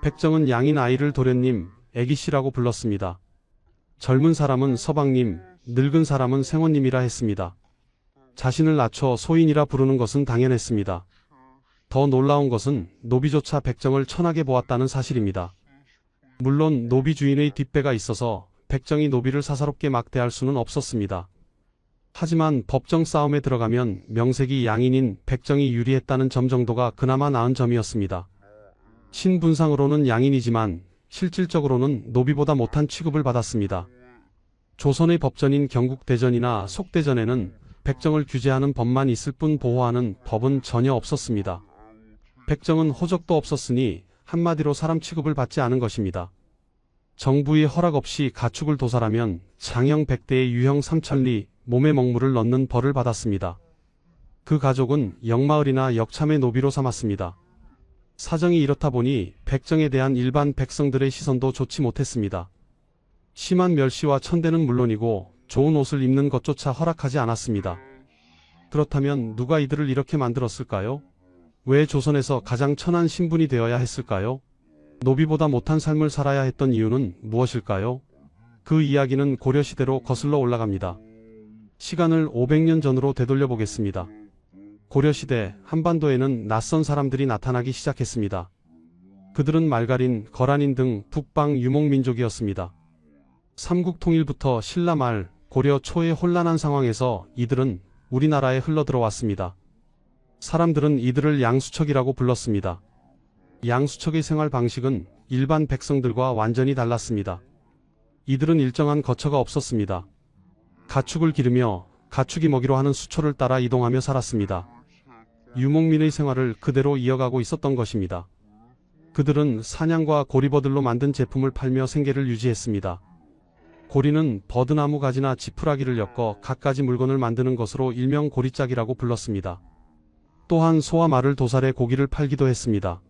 백정은 양인 아이를 도련님, 애기씨라고 불렀습니다. 젊은 사람은 서방님, 늙은 사람은 생원님이라 했습니다. 자신을 낮춰 소인이라 부르는 것은 당연했습니다. 더 놀라운 것은 노비조차 백정을 천하게 보았다는 사실입니다. 물론 노비 주인의 뒷배가 있어서 백정이 노비를 사사롭게 막대할 수는 없었습니다. 하지만 법정 싸움에 들어가면 명색이 양인인 백정이 유리했다는 점 정도가 그나마 나은 점이었습니다. 신분상으로는 양인이지만 실질적으로는 노비보다 못한 취급을 받았습니다. 조선의 법전인 경국대전이나 속대전에는 백정을 규제하는 법만 있을 뿐 보호하는 법은 전혀 없었습니다. 백정은 호적도 없었으니 한마디로 사람 취급을 받지 않은 것입니다. 정부의 허락 없이 가축을 도살하면 장형 100대의 유형 3천리, 몸에 먹물을 넣는 벌을 받았습니다. 그 가족은 역마을이나 역참의 노비로 삼았습니다. 사정이 이렇다 보니 백정에 대한 일반 백성들의 시선도 좋지 못했습니다. 심한 멸시와 천대는 물론이고 좋은 옷을 입는 것조차 허락하지 않았습니다. 그렇다면 누가 이들을 이렇게 만들었을까요? 왜 조선에서 가장 천한 신분이 되어야 했을까요? 노비보다 못한 삶을 살아야 했던 이유는 무엇일까요? 그 이야기는 고려시대로 거슬러 올라갑니다. 시간을 500년 전으로 되돌려 보겠습니다. 고려시대 한반도에는 낯선 사람들이 나타나기 시작했습니다. 그들은 말갈인, 거란인 등 북방 유목민족이었습니다. 삼국통일부터 신라 말, 고려 초의 혼란한 상황에서 이들은 우리나라에 흘러들어왔습니다. 사람들은 이들을 양수척이라고 불렀습니다. 양수척의 생활 방식은 일반 백성들과 완전히 달랐습니다. 이들은 일정한 거처가 없었습니다. 가축을 기르며 가축이 먹이로 하는 수초를 따라 이동하며 살았습니다. 유목민의 생활을 그대로 이어가고 있었던 것입니다. 그들은 사냥과 고리버들로 만든 제품을 팔며 생계를 유지했습니다. 고리는 버드나무 가지나 지푸라기를 엮어 갖가지 물건을 만드는 것으로 일명 고리짝이라고 불렀습니다. 또한 소와 말을 도살해 고기를 팔기도 했습니다.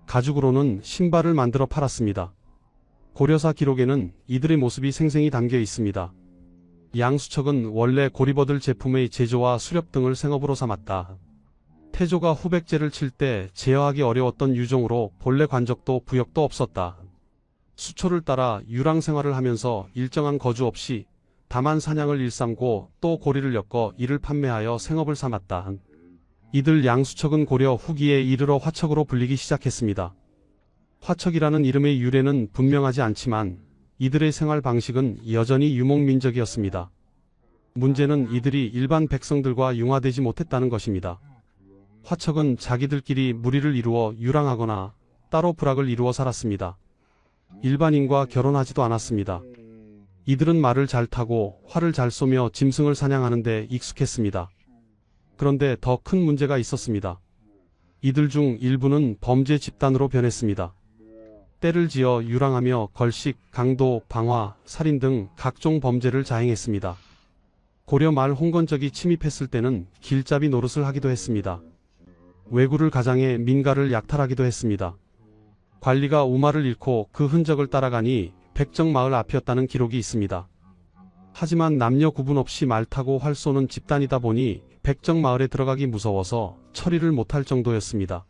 가죽으로는 신발을 만들어 팔았습니다. 고려사 기록에는 이들의 모습이 생생히 담겨 있습니다. 양수척은 원래 고리버들 제품의 제조와 수렵 등을 생업으로 삼았다. 태조가 후백제를 칠 때 제어하기 어려웠던 유종으로 본래 관적도 부역도 없었다. 수초를 따라 유랑 생활을 하면서 일정한 거주 없이 다만 사냥을 일삼고 또 고리를 엮어 이를 판매하여 생업을 삼았다. 이들 양수척은 고려 후기에 이르러 화척으로 불리기 시작했습니다. 화척이라는 이름의 유래는 분명하지 않지만 이들의 생활 방식은 여전히 유목민적이었습니다. 문제는 이들이 일반 백성들과 융화되지 못했다는 것입니다. 화척은 자기들끼리 무리를 이루어 유랑하거나 따로 부락을 이루어 살았습니다. 일반인과 결혼하지도 않았습니다. 이들은 말을 잘 타고 활을 잘 쏘며 짐승을 사냥하는 데 익숙했습니다. 그런데 더 큰 문제가 있었습니다. 이들 중 일부는 범죄 집단으로 변했습니다. 때를 지어 유랑하며 걸식, 강도, 방화, 살인 등 각종 범죄를 자행했습니다. 고려 말 홍건적이 침입했을 때는 길잡이 노릇을 하기도 했습니다. 왜구를 가장해 민가를 약탈하기도 했습니다. 관리가 우마를 잃고 그 흔적을 따라가니 백정마을 앞이었다는 기록이 있습니다. 하지만 남녀 구분 없이 말 타고 활 쏘는 집단이다 보니 백정마을에 들어가기 무서워서 처리를 못할 정도였습니다.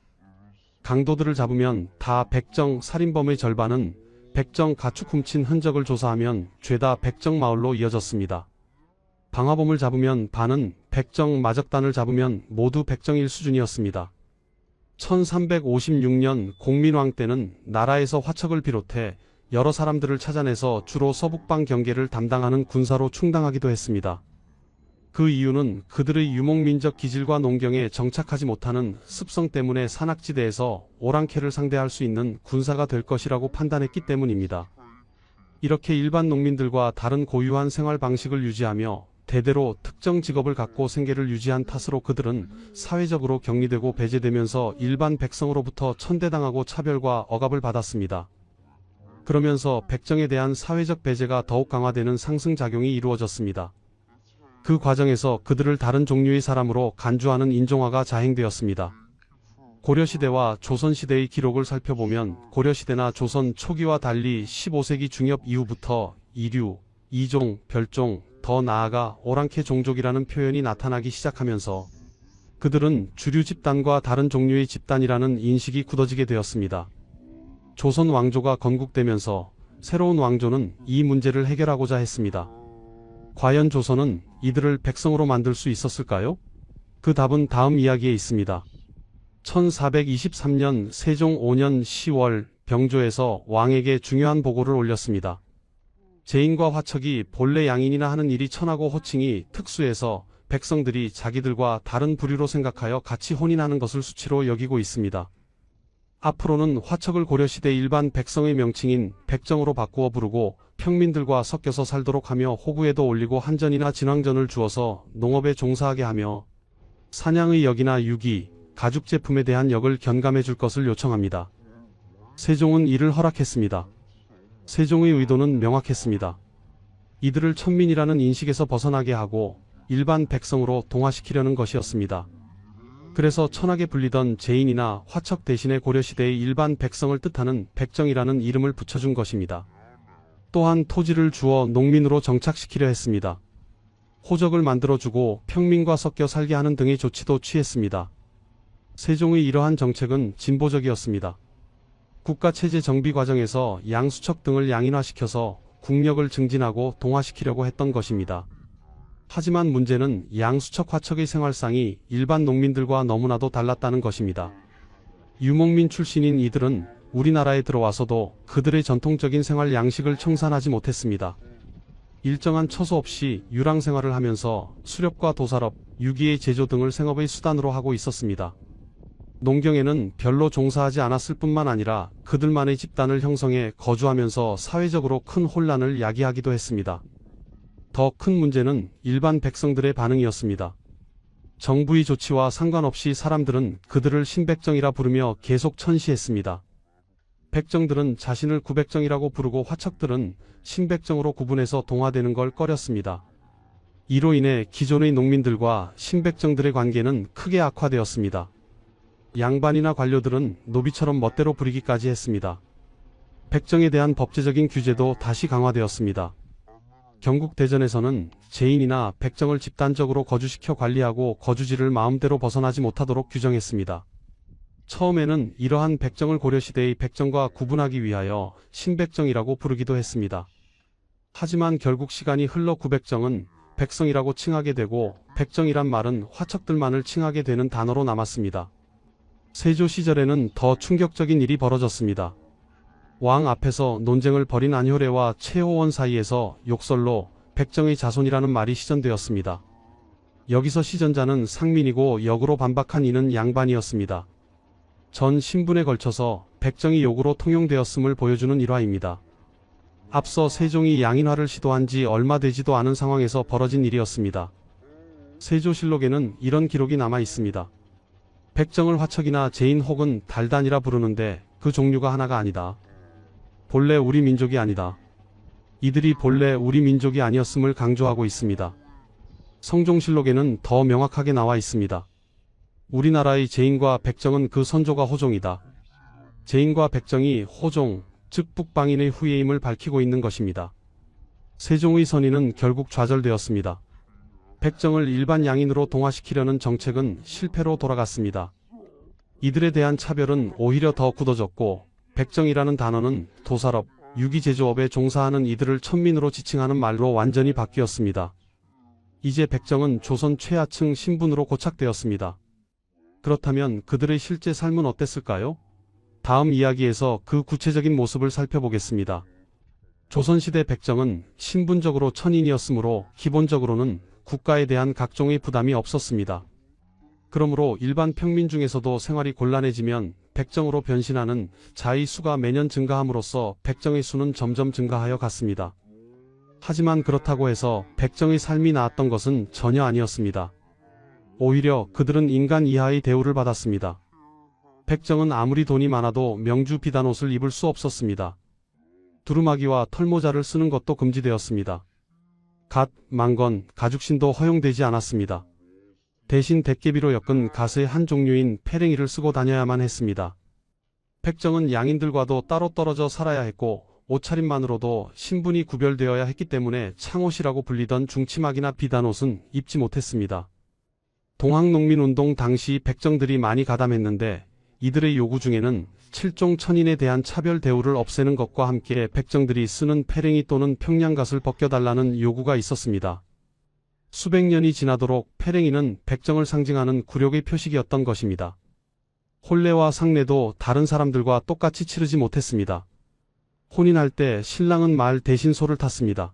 강도들을 잡으면 다 백정 살인범의 절반은 백정 가축 훔친 흔적을 조사하면 죄다 백정마을로 이어졌습니다. 방화범을 잡으면 반은 백정 마적단을 잡으면 모두 백정일 수준이었습니다. 1356년 공민왕 때는 나라에서 화척을 비롯해 여러 사람들을 찾아내서 주로 서북방 경계를 담당하는 군사로 충당하기도 했습니다. 그 이유는 그들의 유목민적 기질과 농경에 정착하지 못하는 습성 때문에 산악지대에서 오랑캐를 상대할 수 있는 군사가 될 것이라고 판단했기 때문입니다. 이렇게 일반 농민들과 다른 고유한 생활 방식을 유지하며 대대로 특정 직업을 갖고 생계를 유지한 탓으로 그들은 사회적으로 격리되고 배제되면서 일반 백성으로부터 천대당하고 차별과 억압을 받았습니다. 그러면서 백정에 대한 사회적 배제가 더욱 강화되는 상승작용이 이루어졌습니다. 그 과정에서 그들을 다른 종류의 사람으로 간주하는 인종화가 자행되었습니다. 고려시대와 조선시대의 기록을 살펴보면 고려시대나 조선 초기와 달리 15세기 중엽 이후부터 이류, 이종, 별종, 더 나아가 오랑캐 종족이라는 표현이 나타나기 시작하면서 그들은 주류 집단과 다른 종류의 집단이라는 인식이 굳어지게 되었습니다. 조선 왕조가 건국되면서 새로운 왕조는 이 문제를 해결하고자 했습니다. 과연 조선은 이들을 백성으로 만들 수 있었을까요? 그 답은 다음 이야기에 있습니다. 1423년 세종 5년 10월 병조에서 왕에게 중요한 보고를 올렸습니다. 제인과 화척이 본래 양인이나 하는 일이 천하고 호칭이 특수해서 백성들이 자기들과 다른 부류로 생각하여 같이 혼인하는 것을 수치로 여기고 있습니다. 앞으로는 화척을 고려시대 일반 백성의 명칭인 백정으로 바꾸어 부르고 평민들과 섞여서 살도록 하며 호구에도 올리고 한전이나 진왕전을 주어서 농업에 종사하게 하며 사냥의 역이나 유기, 가죽 제품에 대한 역을 견감해 줄 것을 요청합니다. 세종은 이를 허락했습니다. 세종의 의도는 명확했습니다. 이들을 천민이라는 인식에서 벗어나게 하고 일반 백성으로 동화시키려는 것이었습니다. 그래서 천하게 불리던 제인이나 화척 대신에 고려시대의 일반 백성을 뜻하는 백정이라는 이름을 붙여준 것입니다. 또한 토지를 주어 농민으로 정착시키려 했습니다. 호적을 만들어주고 평민과 섞여 살게 하는 등의 조치도 취했습니다. 세종의 이러한 정책은 진보적이었습니다. 국가체제 정비 과정에서 양수척 등을 양인화시켜서 국력을 증진하고 동화시키려고 했던 것입니다. 하지만 문제는 양수척 화척의 생활상이 일반 농민들과 너무나도 달랐다는 것입니다. 유목민 출신인 이들은 우리나라에 들어와서도 그들의 전통적인 생활 양식을 청산하지 못했습니다. 일정한 처소 없이 유랑생활을 하면서 수렵과 도살업, 유기의 제조 등을 생업의 수단으로 하고 있었습니다. 농경에는 별로 종사하지 않았을 뿐만 아니라 그들만의 집단을 형성해 거주하면서 사회적으로 큰 혼란을 야기하기도 했습니다. 더 큰 문제는 일반 백성들의 반응이었습니다. 정부의 조치와 상관없이 사람들은 그들을 신백정이라 부르며 계속 천시했습니다. 백정들은 자신을 구백정이라고 부르고 화척들은 신백정으로 구분해서 동화되는 걸 꺼렸습니다. 이로 인해 기존의 농민들과 신백정들의 관계는 크게 악화되었습니다. 양반이나 관료들은 노비처럼 멋대로 부리기까지 했습니다. 백정에 대한 법제적인 규제도 다시 강화되었습니다. 경국대전에서는 제인이나 백정을 집단적으로 거주시켜 관리하고 거주지를 마음대로 벗어나지 못하도록 규정했습니다. 처음에는 이러한 백정을 고려시대의 백정과 구분하기 위하여 신백정이라고 부르기도 했습니다. 하지만 결국 시간이 흘러 구백정은 백성이라고 칭하게 되고 백정이란 말은 화척들만을 칭하게 되는 단어로 남았습니다. 세조 시절에는 더 충격적인 일이 벌어졌습니다. 왕 앞에서 논쟁을 벌인 안효래와 최호원 사이에서 욕설로 백정의 자손이라는 말이 시전되었습니다. 여기서 시전자는 상민이고 역으로 반박한 이는 양반이었습니다. 전 신분에 걸쳐서 백정이 욕으로 통용되었음을 보여주는 일화입니다. 앞서 세종이 양인화를 시도한 지 얼마 되지도 않은 상황에서 벌어진 일이었습니다. 세조실록에는 이런 기록이 남아 있습니다. 백정을 화척이나 제인 혹은 달단이라 부르는데 그 종류가 하나가 아니다. 본래 우리 민족이 아니다. 이들이 본래 우리 민족이 아니었음을 강조하고 있습니다. 성종실록에는 더 명확하게 나와 있습니다. 우리나라의 제인과 백정은 그 선조가 호종이다. 제인과 백정이 호종, 즉 북방인의 후예임을 밝히고 있는 것입니다. 세종의 선의는 결국 좌절되었습니다. 백정을 일반 양인으로 동화시키려는 정책은 실패로 돌아갔습니다. 이들에 대한 차별은 오히려 더 굳어졌고, 백정이라는 단어는 도살업, 유기제조업에 종사하는 이들을 천민으로 지칭하는 말로 완전히 바뀌었습니다. 이제 백정은 조선 최하층 신분으로 고착되었습니다. 그렇다면 그들의 실제 삶은 어땠을까요? 다음 이야기에서 그 구체적인 모습을 살펴보겠습니다. 조선시대 백정은 신분적으로 천인이었으므로 기본적으로는 국가에 대한 각종의 부담이 없었습니다. 그러므로 일반 평민 중에서도 생활이 곤란해지면 백정으로 변신하는 자의 수가 매년 증가함으로써 백정의 수는 점점 증가하여 갔습니다. 하지만 그렇다고 해서 백정의 삶이 나았던 것은 전혀 아니었습니다. 오히려 그들은 인간 이하의 대우를 받았습니다. 백정은 아무리 돈이 많아도 명주 비단옷을 입을 수 없었습니다. 두루마기와 털모자를 쓰는 것도 금지되었습니다. 갓, 망건, 가죽신도 허용되지 않았습니다. 대신 대깨비로 엮은 가스의 한 종류인 페랭이를 쓰고 다녀야만 했습니다. 백정은 양인들과도 따로 떨어져 살아야 했고 옷차림만으로도 신분이 구별되어야 했기 때문에 창옷이라고 불리던 중치막이나 비단옷은 입지 못했습니다. 동학농민운동 당시 백정들이 많이 가담했는데 이들의 요구 중에는 칠종 천인에 대한 차별 대우를 없애는 것과 함께 백정들이 쓰는 페랭이 또는 평양갓을 벗겨달라는 요구가 있었습니다. 수백 년이 지나도록 페랭이는 백정을 상징하는 굴욕의 표식이었던 것입니다. 혼례와 상례도 다른 사람들과 똑같이 치르지 못했습니다. 혼인할 때 신랑은 말 대신 소를 탔습니다.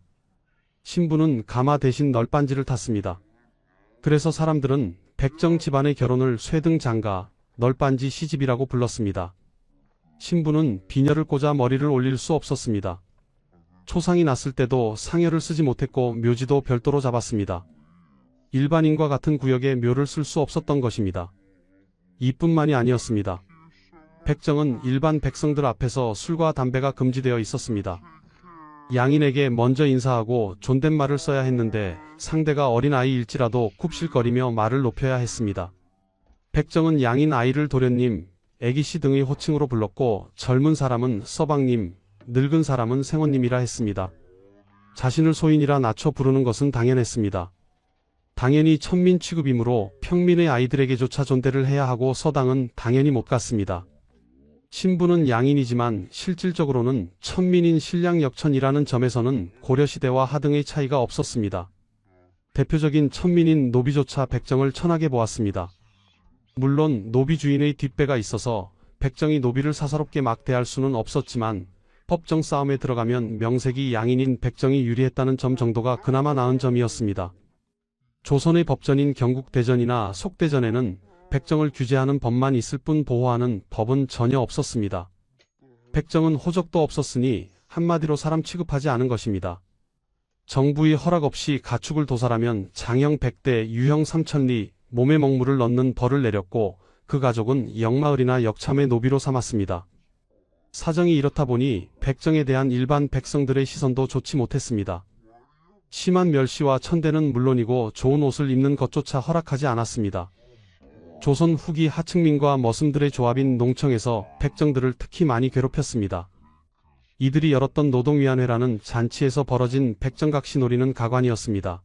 신부는 가마 대신 널빤지를 탔습니다. 그래서 사람들은 백정 집안의 결혼을 쇠등장가, 널빤지 시집이라고 불렀습니다. 신부는 비녀를 꽂아 머리를 올릴 수 없었습니다. 초상이 났을 때도 상여를 쓰지 못했고 묘지도 별도로 잡았습니다. 일반인과 같은 구역에 묘를 쓸 수 없었던 것입니다. 이뿐만이 아니었습니다. 백정은 일반 백성들 앞에서 술과 담배가 금지되어 있었습니다. 양인에게 먼저 인사하고 존댓말을 써야 했는데 상대가 어린아이일지라도 굽실거리며 말을 높여야 했습니다. 백정은 양인 아이를 도련님, 애기씨 등의 호칭으로 불렀고 젊은 사람은 서방님, 늙은 사람은 생원님이라 했습니다. 자신을 소인이라 낮춰 부르는 것은 당연했습니다. 당연히 천민 취급이므로 평민의 아이들에게조차 존대를 해야 하고 서당은 당연히 못 갔습니다. 신부는 양인이지만 실질적으로는 천민인 신량역천이라는 점에서는 고려시대와 하등의 차이가 없었습니다. 대표적인 천민인 노비조차 백정을 천하게 보았습니다. 물론 노비 주인의 뒷배가 있어서 백정이 노비를 사사롭게 막 대할 수는 없었지만 법정 싸움에 들어가면 명색이 양인인 백정이 유리했다는 점 정도가 그나마 나은 점이었습니다. 조선의 법전인 경국대전이나 속대전에는 백정을 규제하는 법만 있을 뿐 보호하는 법은 전혀 없었습니다. 백정은 호적도 없었으니 한마디로 사람 취급하지 않은 것입니다. 정부의 허락 없이 가축을 도살하면 장형 100대, 유형 3000리, 몸에 먹물을 넣는 벌을 내렸고 그 가족은 역마을이나 역참의 노비로 삼았습니다. 사정이 이렇다 보니 백정에 대한 일반 백성들의 시선도 좋지 못했습니다. 심한 멸시와 천대는 물론이고 좋은 옷을 입는 것조차 허락하지 않았습니다. 조선 후기 하층민과 머슴들의 조합인 농청에서 백정들을 특히 많이 괴롭혔습니다. 이들이 열었던 노동위안회라는 잔치에서 벌어진 백정각시놀이는 가관이었습니다.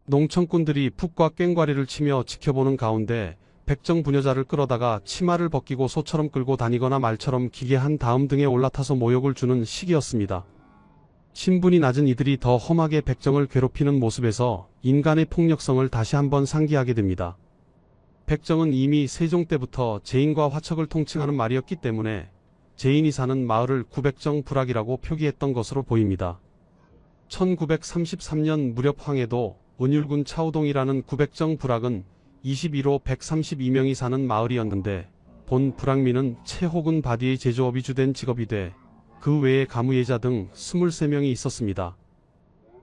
농청꾼들이 푹과 꽹과리를 치며 지켜보는 가운데 백정 부녀자를 끌어다가 치마를 벗기고 소처럼 끌고 다니거나 말처럼 기계한 다음 등에 올라타서 모욕을 주는 시기였습니다. 신분이 낮은 이들이 더 험하게 백정을 괴롭히는 모습에서 인간의 폭력성을 다시 한번 상기하게 됩니다. 백정은 이미 세종 때부터 제인과 화척을 통칭하는 말이었기 때문에 제인이 사는 마을을 구백정 부락이라고 표기했던 것으로 보입니다. 1933년 무렵 황해도 은율군 차우동이라는 구백정 부락은 21호 132명이 사는 마을이었는데 본 부락민은 채 혹은 바디의 제조업이 주된 직업이 돼 그 외에 가무예자 등 23명이 있었습니다.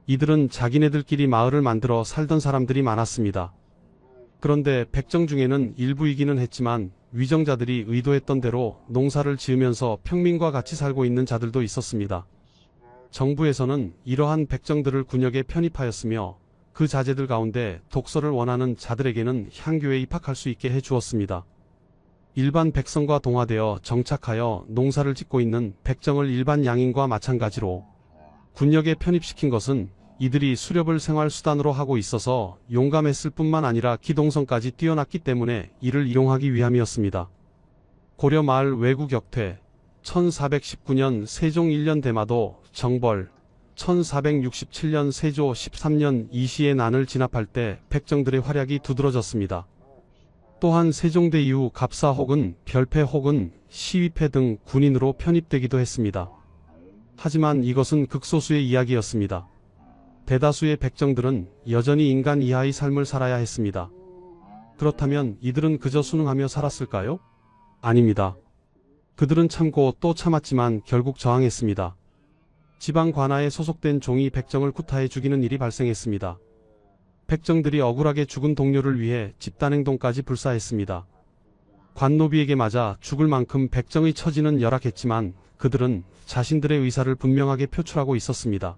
이들은 자기네들끼리 마을을 만들어 살던 사람들이 많았습니다. 그런데 백정 중에는 일부이기는 했지만 위정자들이 의도했던 대로 농사를 지으면서 평민과 같이 살고 있는 자들도 있었습니다. 정부에서는 이러한 백정들을 군역에 편입하였으며 그 자제들 가운데 독서를 원하는 자들에게는 향교에 입학할 수 있게 해주었습니다. 일반 백성과 동화되어 정착하여 농사를 짓고 있는 백정을 일반 양인과 마찬가지로 군역에 편입시킨 것은 이들이 수렵을 생활수단으로 하고 있어서 용감했을 뿐만 아니라 기동성까지 뛰어났기 때문에 이를 이용하기 위함이었습니다. 고려 말 왜구 격퇴, 1419년 세종 1년 대마도 정벌, 1467년 세조 13년 이시의 난을 진압할 때 백정들의 활약이 두드러졌습니다. 또한 세종대 이후 갑사 혹은 별패 혹은 시위패 등 군인으로 편입되기도 했습니다. 하지만 이것은 극소수의 이야기였습니다. 대다수의 백정들은 여전히 인간 이하의 삶을 살아야 했습니다. 그렇다면 이들은 그저 순응하며 살았을까요? 아닙니다. 그들은 참고 또 참았지만 결국 저항했습니다. 지방 관아에 소속된 종이 백정을 구타해 죽이는 일이 발생했습니다. 백정들이 억울하게 죽은 동료를 위해 집단행동까지 불사했습니다. 관노비에게 맞아 죽을 만큼 백정의 처지는 열악했지만 그들은 자신들의 의사를 분명하게 표출하고 있었습니다.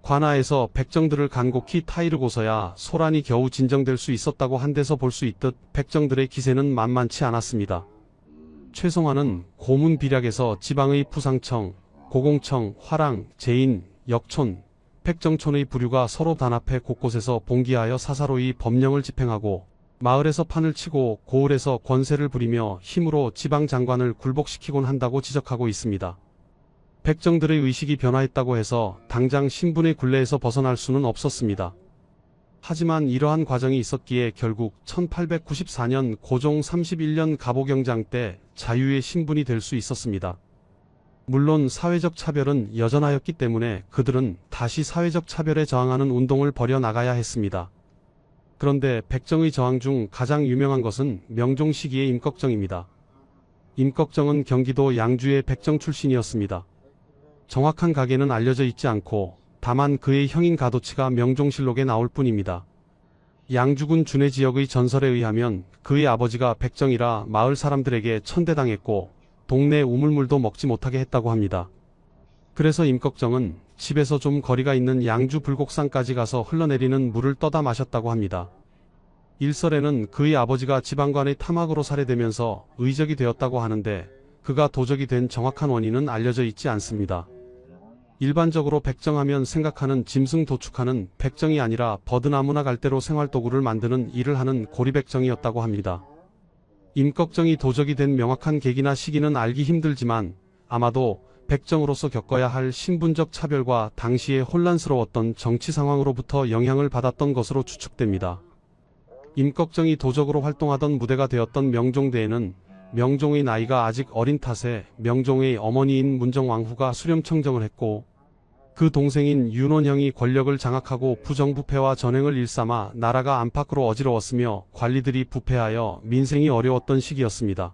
관아에서 백정들을 간곡히 타이르고서야 소란이 겨우 진정될 수 있었다고 한 데서 볼 수 있듯 백정들의 기세는 만만치 않았습니다. 최성화는 고문 비략에서 지방의 푸상청, 고공청, 화랑, 제인, 역촌, 백정촌의 부류가 서로 단합해 곳곳에서 봉기하여 사사로이 법령을 집행하고 마을에서 판을 치고 고을에서 권세를 부리며 힘으로 지방 장관을 굴복시키곤 한다고 지적하고 있습니다. 백정들의 의식이 변화했다고 해서 당장 신분의 굴레에서 벗어날 수는 없었습니다. 하지만 이러한 과정이 있었기에 결국 1894년 고종 31년 갑오경장 때 자유의 신분이 될 수 있었습니다. 물론 사회적 차별은 여전하였기 때문에 그들은 다시 사회적 차별에 저항하는 운동을 벌여 나가야 했습니다. 그런데 백정의 저항 중 가장 유명한 것은 명종 시기의 임꺽정입니다. 임꺽정은 경기도 양주의 백정 출신이었습니다. 정확한 가계는 알려져 있지 않고 다만 그의 형인 가도치가 명종실록에 나올 뿐입니다. 양주군 준해 지역의 전설에 의하면 그의 아버지가 백정이라 마을 사람들에게 천대당했고 동네 우물물도 먹지 못하게 했다고 합니다. 그래서 임꺽정은 집에서 좀 거리가 있는 양주 불곡산까지 가서 흘러내리는 물을 떠다 마셨다고 합니다. 일설에는 그의 아버지가 지방관의 탐악으로 살해되면서 의적이 되었다고 하는데 그가 도적이 된 정확한 원인은 알려져 있지 않습니다. 일반적으로 백정하면 생각하는 짐승 도축하는 백정이 아니라 버드나무나 갈대로 생활도구를 만드는 일을 하는 고리백정이었다고 합니다. 임꺽정이 도적이 된 명확한 계기나 시기는 알기 힘들지만 아마도 백정으로서 겪어야 할 신분적 차별과 당시의 혼란스러웠던 정치 상황으로부터 영향을 받았던 것으로 추측됩니다. 임꺽정이 도적으로 활동하던 무대가 되었던 명종대에는 명종의 나이가 아직 어린 탓에 명종의 어머니인 문정왕후가 수렴청정을 했고 그 동생인 윤원형이 권력을 장악하고 부정부패와 전횡을 일삼아 나라가 안팎으로 어지러웠으며 관리들이 부패하여 민생이 어려웠던 시기였습니다.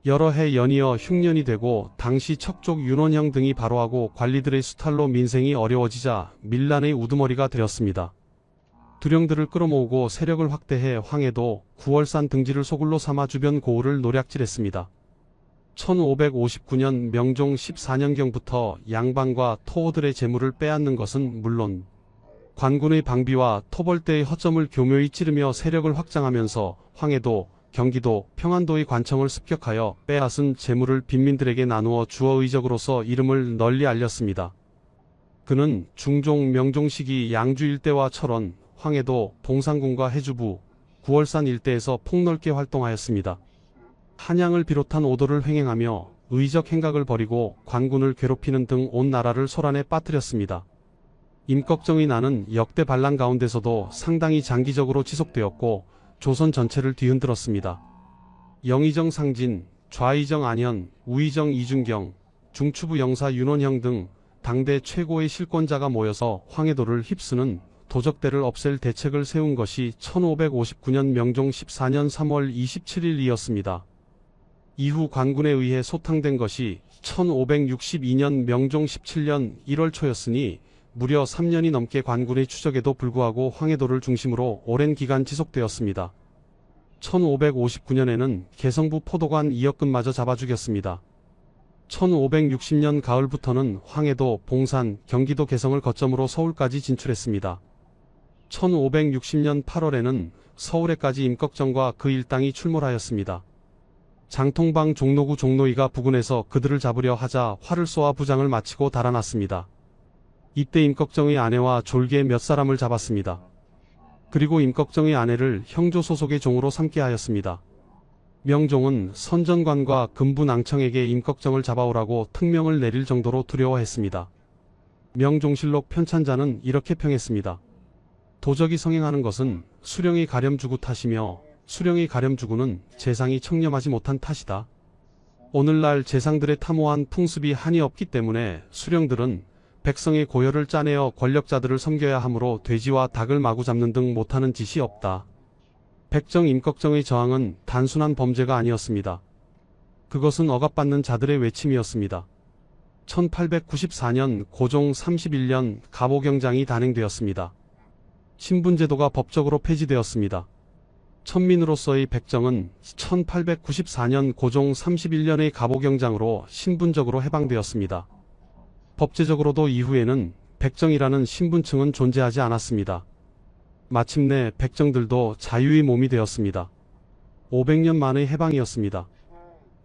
여러 해 연이어 흉년이 되고 당시 척족 윤원형 등이 발호하고 관리들의 수탈로 민생이 어려워지자 밀란의 우두머리가 되었습니다. 두령들을 끌어모으고 세력을 확대해 황해도, 구월산 등지를 소굴로 삼아 주변 고을을 노략질했습니다. 1559년 명종 14년경부터 양반과 토호들의 재물을 빼앗는 것은 물론 관군의 방비와 토벌대의 허점을 교묘히 찌르며 세력을 확장하면서 황해도, 경기도, 평안도의 관청을 습격하여 빼앗은 재물을 빈민들에게 나누어 주어 의적으로서 이름을 널리 알렸습니다. 그는 중종 명종 시기 양주 일대와 철원, 황해도, 봉산군과 해주부, 구월산 일대에서 폭넓게 활동하였습니다. 한양을 비롯한 오도를 횡행하며 의적 행각을 벌이고 관군을 괴롭히는 등 온 나라를 소란에 빠뜨렸습니다. 임꺽정의 난은 역대 반란 가운데서도 상당히 장기적으로 지속되었고 조선 전체를 뒤흔들었습니다. 영의정 상진, 좌의정 안현, 우의정 이준경, 중추부 영사 윤원형 등 당대 최고의 실권자가 모여서 황해도를 휩쓰는 도적대를 없앨 대책을 세운 것이 1559년 명종 14년 3월 27일이었습니다. 이후 관군에 의해 소탕된 것이 1562년 명종 17년 1월 초였으니 무려 3년이 넘게 관군의 추적에도 불구하고 황해도를 중심으로 오랜 기간 지속되었습니다. 1559년에는 개성부 포도관 이역금마저 잡아 죽였습니다. 1560년 가을부터는 황해도, 봉산, 경기도 개성을 거점으로 서울까지 진출했습니다. 1560년 8월에는 서울에까지 임꺽정과 그 일당이 출몰하였습니다. 장통방 종로구 종로이가 부근에서 그들을 잡으려 하자 활을 쏘아 부장을 마치고 달아났습니다. 이때 임꺽정의 아내와 졸개 몇 사람을 잡았습니다. 그리고 임꺽정의 아내를 형조 소속의 종으로 삼게 하였습니다. 명종은 선전관과 금부낭청에게 임꺽정을 잡아오라고 특명을 내릴 정도로 두려워했습니다. 명종실록 편찬자는 이렇게 평했습니다. 도적이 성행하는 것은 수령이 가렴주구 탓이며 수령이 가렴주구는 재상이 청렴하지 못한 탓이다. 오늘날 재상들의 탐호한 풍습이 한이 없기 때문에 수령들은 백성의 고열을 짜내어 권력자들을 섬겨야 하므로 돼지와 닭을 마구 잡는 등 못하는 짓이 없다. 백정 임꺽정의 저항은 단순한 범죄가 아니었습니다. 그것은 억압받는 자들의 외침이었습니다. 1894년 고종 31년 갑오경장이 단행되었습니다. 신분제도가 법적으로 폐지되었습니다. 천민으로서의 백정은 1894년 고종 31년의 갑오경장으로 신분적으로 해방되었습니다. 법제적으로도 이후에는 백정이라는 신분층은 존재하지 않았습니다. 마침내 백정들도 자유의 몸이 되었습니다. 500년 만의 해방이었습니다.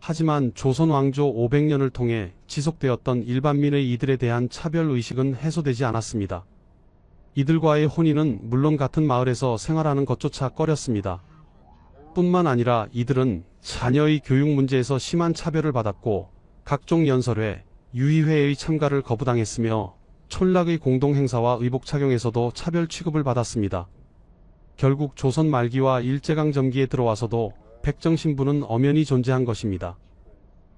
하지만 조선 왕조 500년을 통해 지속되었던 일반민의 이들에 대한 차별의식은 해소되지 않았습니다. 이들과의 혼인은 물론 같은 마을에서 생활하는 것조차 꺼렸습니다. 뿐만 아니라 이들은 자녀의 교육 문제에서 심한 차별을 받았고 각종 연설회, 유희회의 참가를 거부당했으며 촌락의 공동행사와 의복 착용에서도 차별 취급을 받았습니다. 결국 조선 말기와 일제강점기에 들어와서도 백정 신분은 엄연히 존재한 것입니다.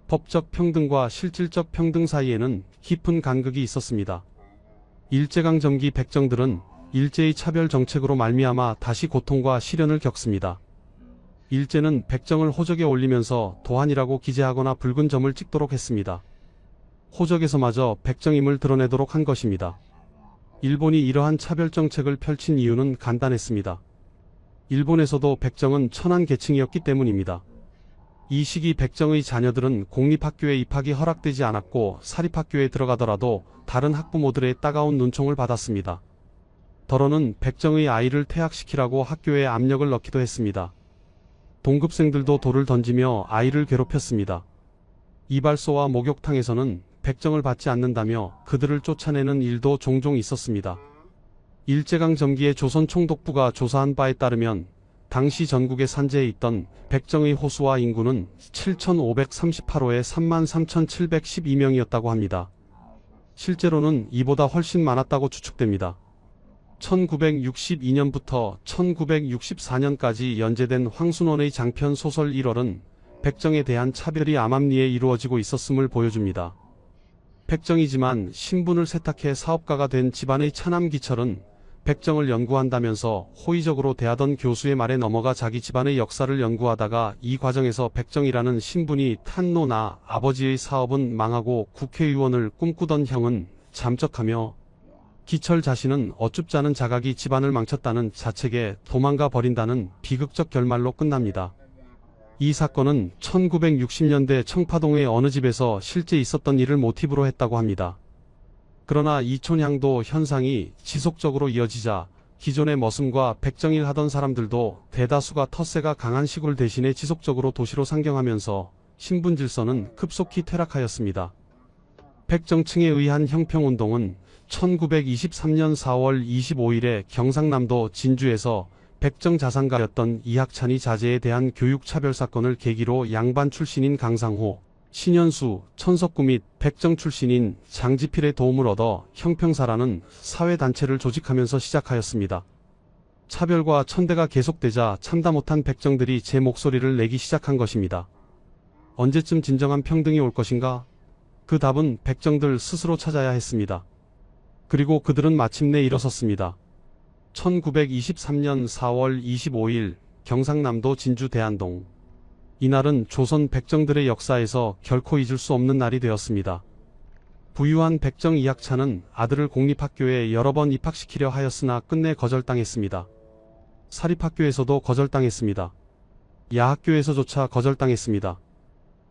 법적 평등과 실질적 평등 사이에는 깊은 간극이 있었습니다. 일제강점기 백정들은 일제의 차별 정책으로 말미암아 다시 고통과 시련을 겪습니다. 일제는 백정을 호적에 올리면서 도한이라고 기재하거나 붉은 점을 찍도록 했습니다. 호적에서마저 백정임을 드러내도록 한 것입니다. 일본이 이러한 차별 정책을 펼친 이유는 간단했습니다. 일본에서도 백정은 천한 계층이었기 때문입니다. 이 시기 백정의 자녀들은 공립학교에 입학이 허락되지 않았고 사립학교에 들어가더라도 다른 학부모들의 따가운 눈총을 받았습니다. 더러는 백정의 아이를 퇴학시키라고 학교에 압력을 넣기도 했습니다. 동급생들도 돌을 던지며 아이를 괴롭혔습니다. 이발소와 목욕탕에서는 백정을 받지 않는다며 그들을 쫓아내는 일도 종종 있었습니다. 일제강점기에 조선총독부가 조사한 바에 따르면 당시 전국에 산재해 있던 백정의 호수와 인구는 7,538호에 33,712명이었다고 합니다. 실제로는 이보다 훨씬 많았다고 추측됩니다. 1962년부터 1964년까지 연재된 황순원의 장편 소설 1월은 백정에 대한 차별이 암암리에 이루어지고 있었음을 보여줍니다. 백정이지만 신분을 세탁해 사업가가 된 집안의 차남기철은 백정을 연구한다면서 호의적으로 대하던 교수의 말에 넘어가 자기 집안의 역사를 연구하다가 이 과정에서 백정이라는 신분이 탄로나 아버지의 사업은 망하고 국회의원을 꿈꾸던 형은 잠적하며 기철 자신은 어쭙지 않은 자각이 집안을 망쳤다는 자책에 도망가 버린다는 비극적 결말로 끝납니다. 이 사건은 1960년대 청파동의 어느 집에서 실제 있었던 일을 모티브로 했다고 합니다. 그러나 이촌향도 현상이 지속적으로 이어지자 기존의 머슴과 백정일 하던 사람들도 대다수가 텃세가 강한 시골 대신에 지속적으로 도시로 상경하면서 신분 질서는 급속히 퇴락하였습니다. 백정층에 의한 형평운동은 1923년 4월 25일에 경상남도 진주에서 백정 자산가였던 이학찬이 자제에 대한 교육차별 사건을 계기로 양반 출신인 강상호, 신현수, 천석구 및 백정 출신인 장지필의 도움을 얻어 형평사라는 사회단체를 조직하면서 시작하였습니다. 차별과 천대가 계속되자 참다 못한 백정들이 제 목소리를 내기 시작한 것입니다. 언제쯤 진정한 평등이 올 것인가? 그 답은 백정들 스스로 찾아야 했습니다. 그리고 그들은 마침내 일어섰습니다. 1923년 4월 25일 경상남도 진주 대안동. 이날은 조선 백정들의 역사에서 결코 잊을 수 없는 날이 되었습니다. 부유한 백정 이학찬은 아들을 공립학교에 여러 번 입학시키려 하였으나 끝내 거절당했습니다. 사립학교에서도 거절당했습니다. 야학교에서조차 거절당했습니다.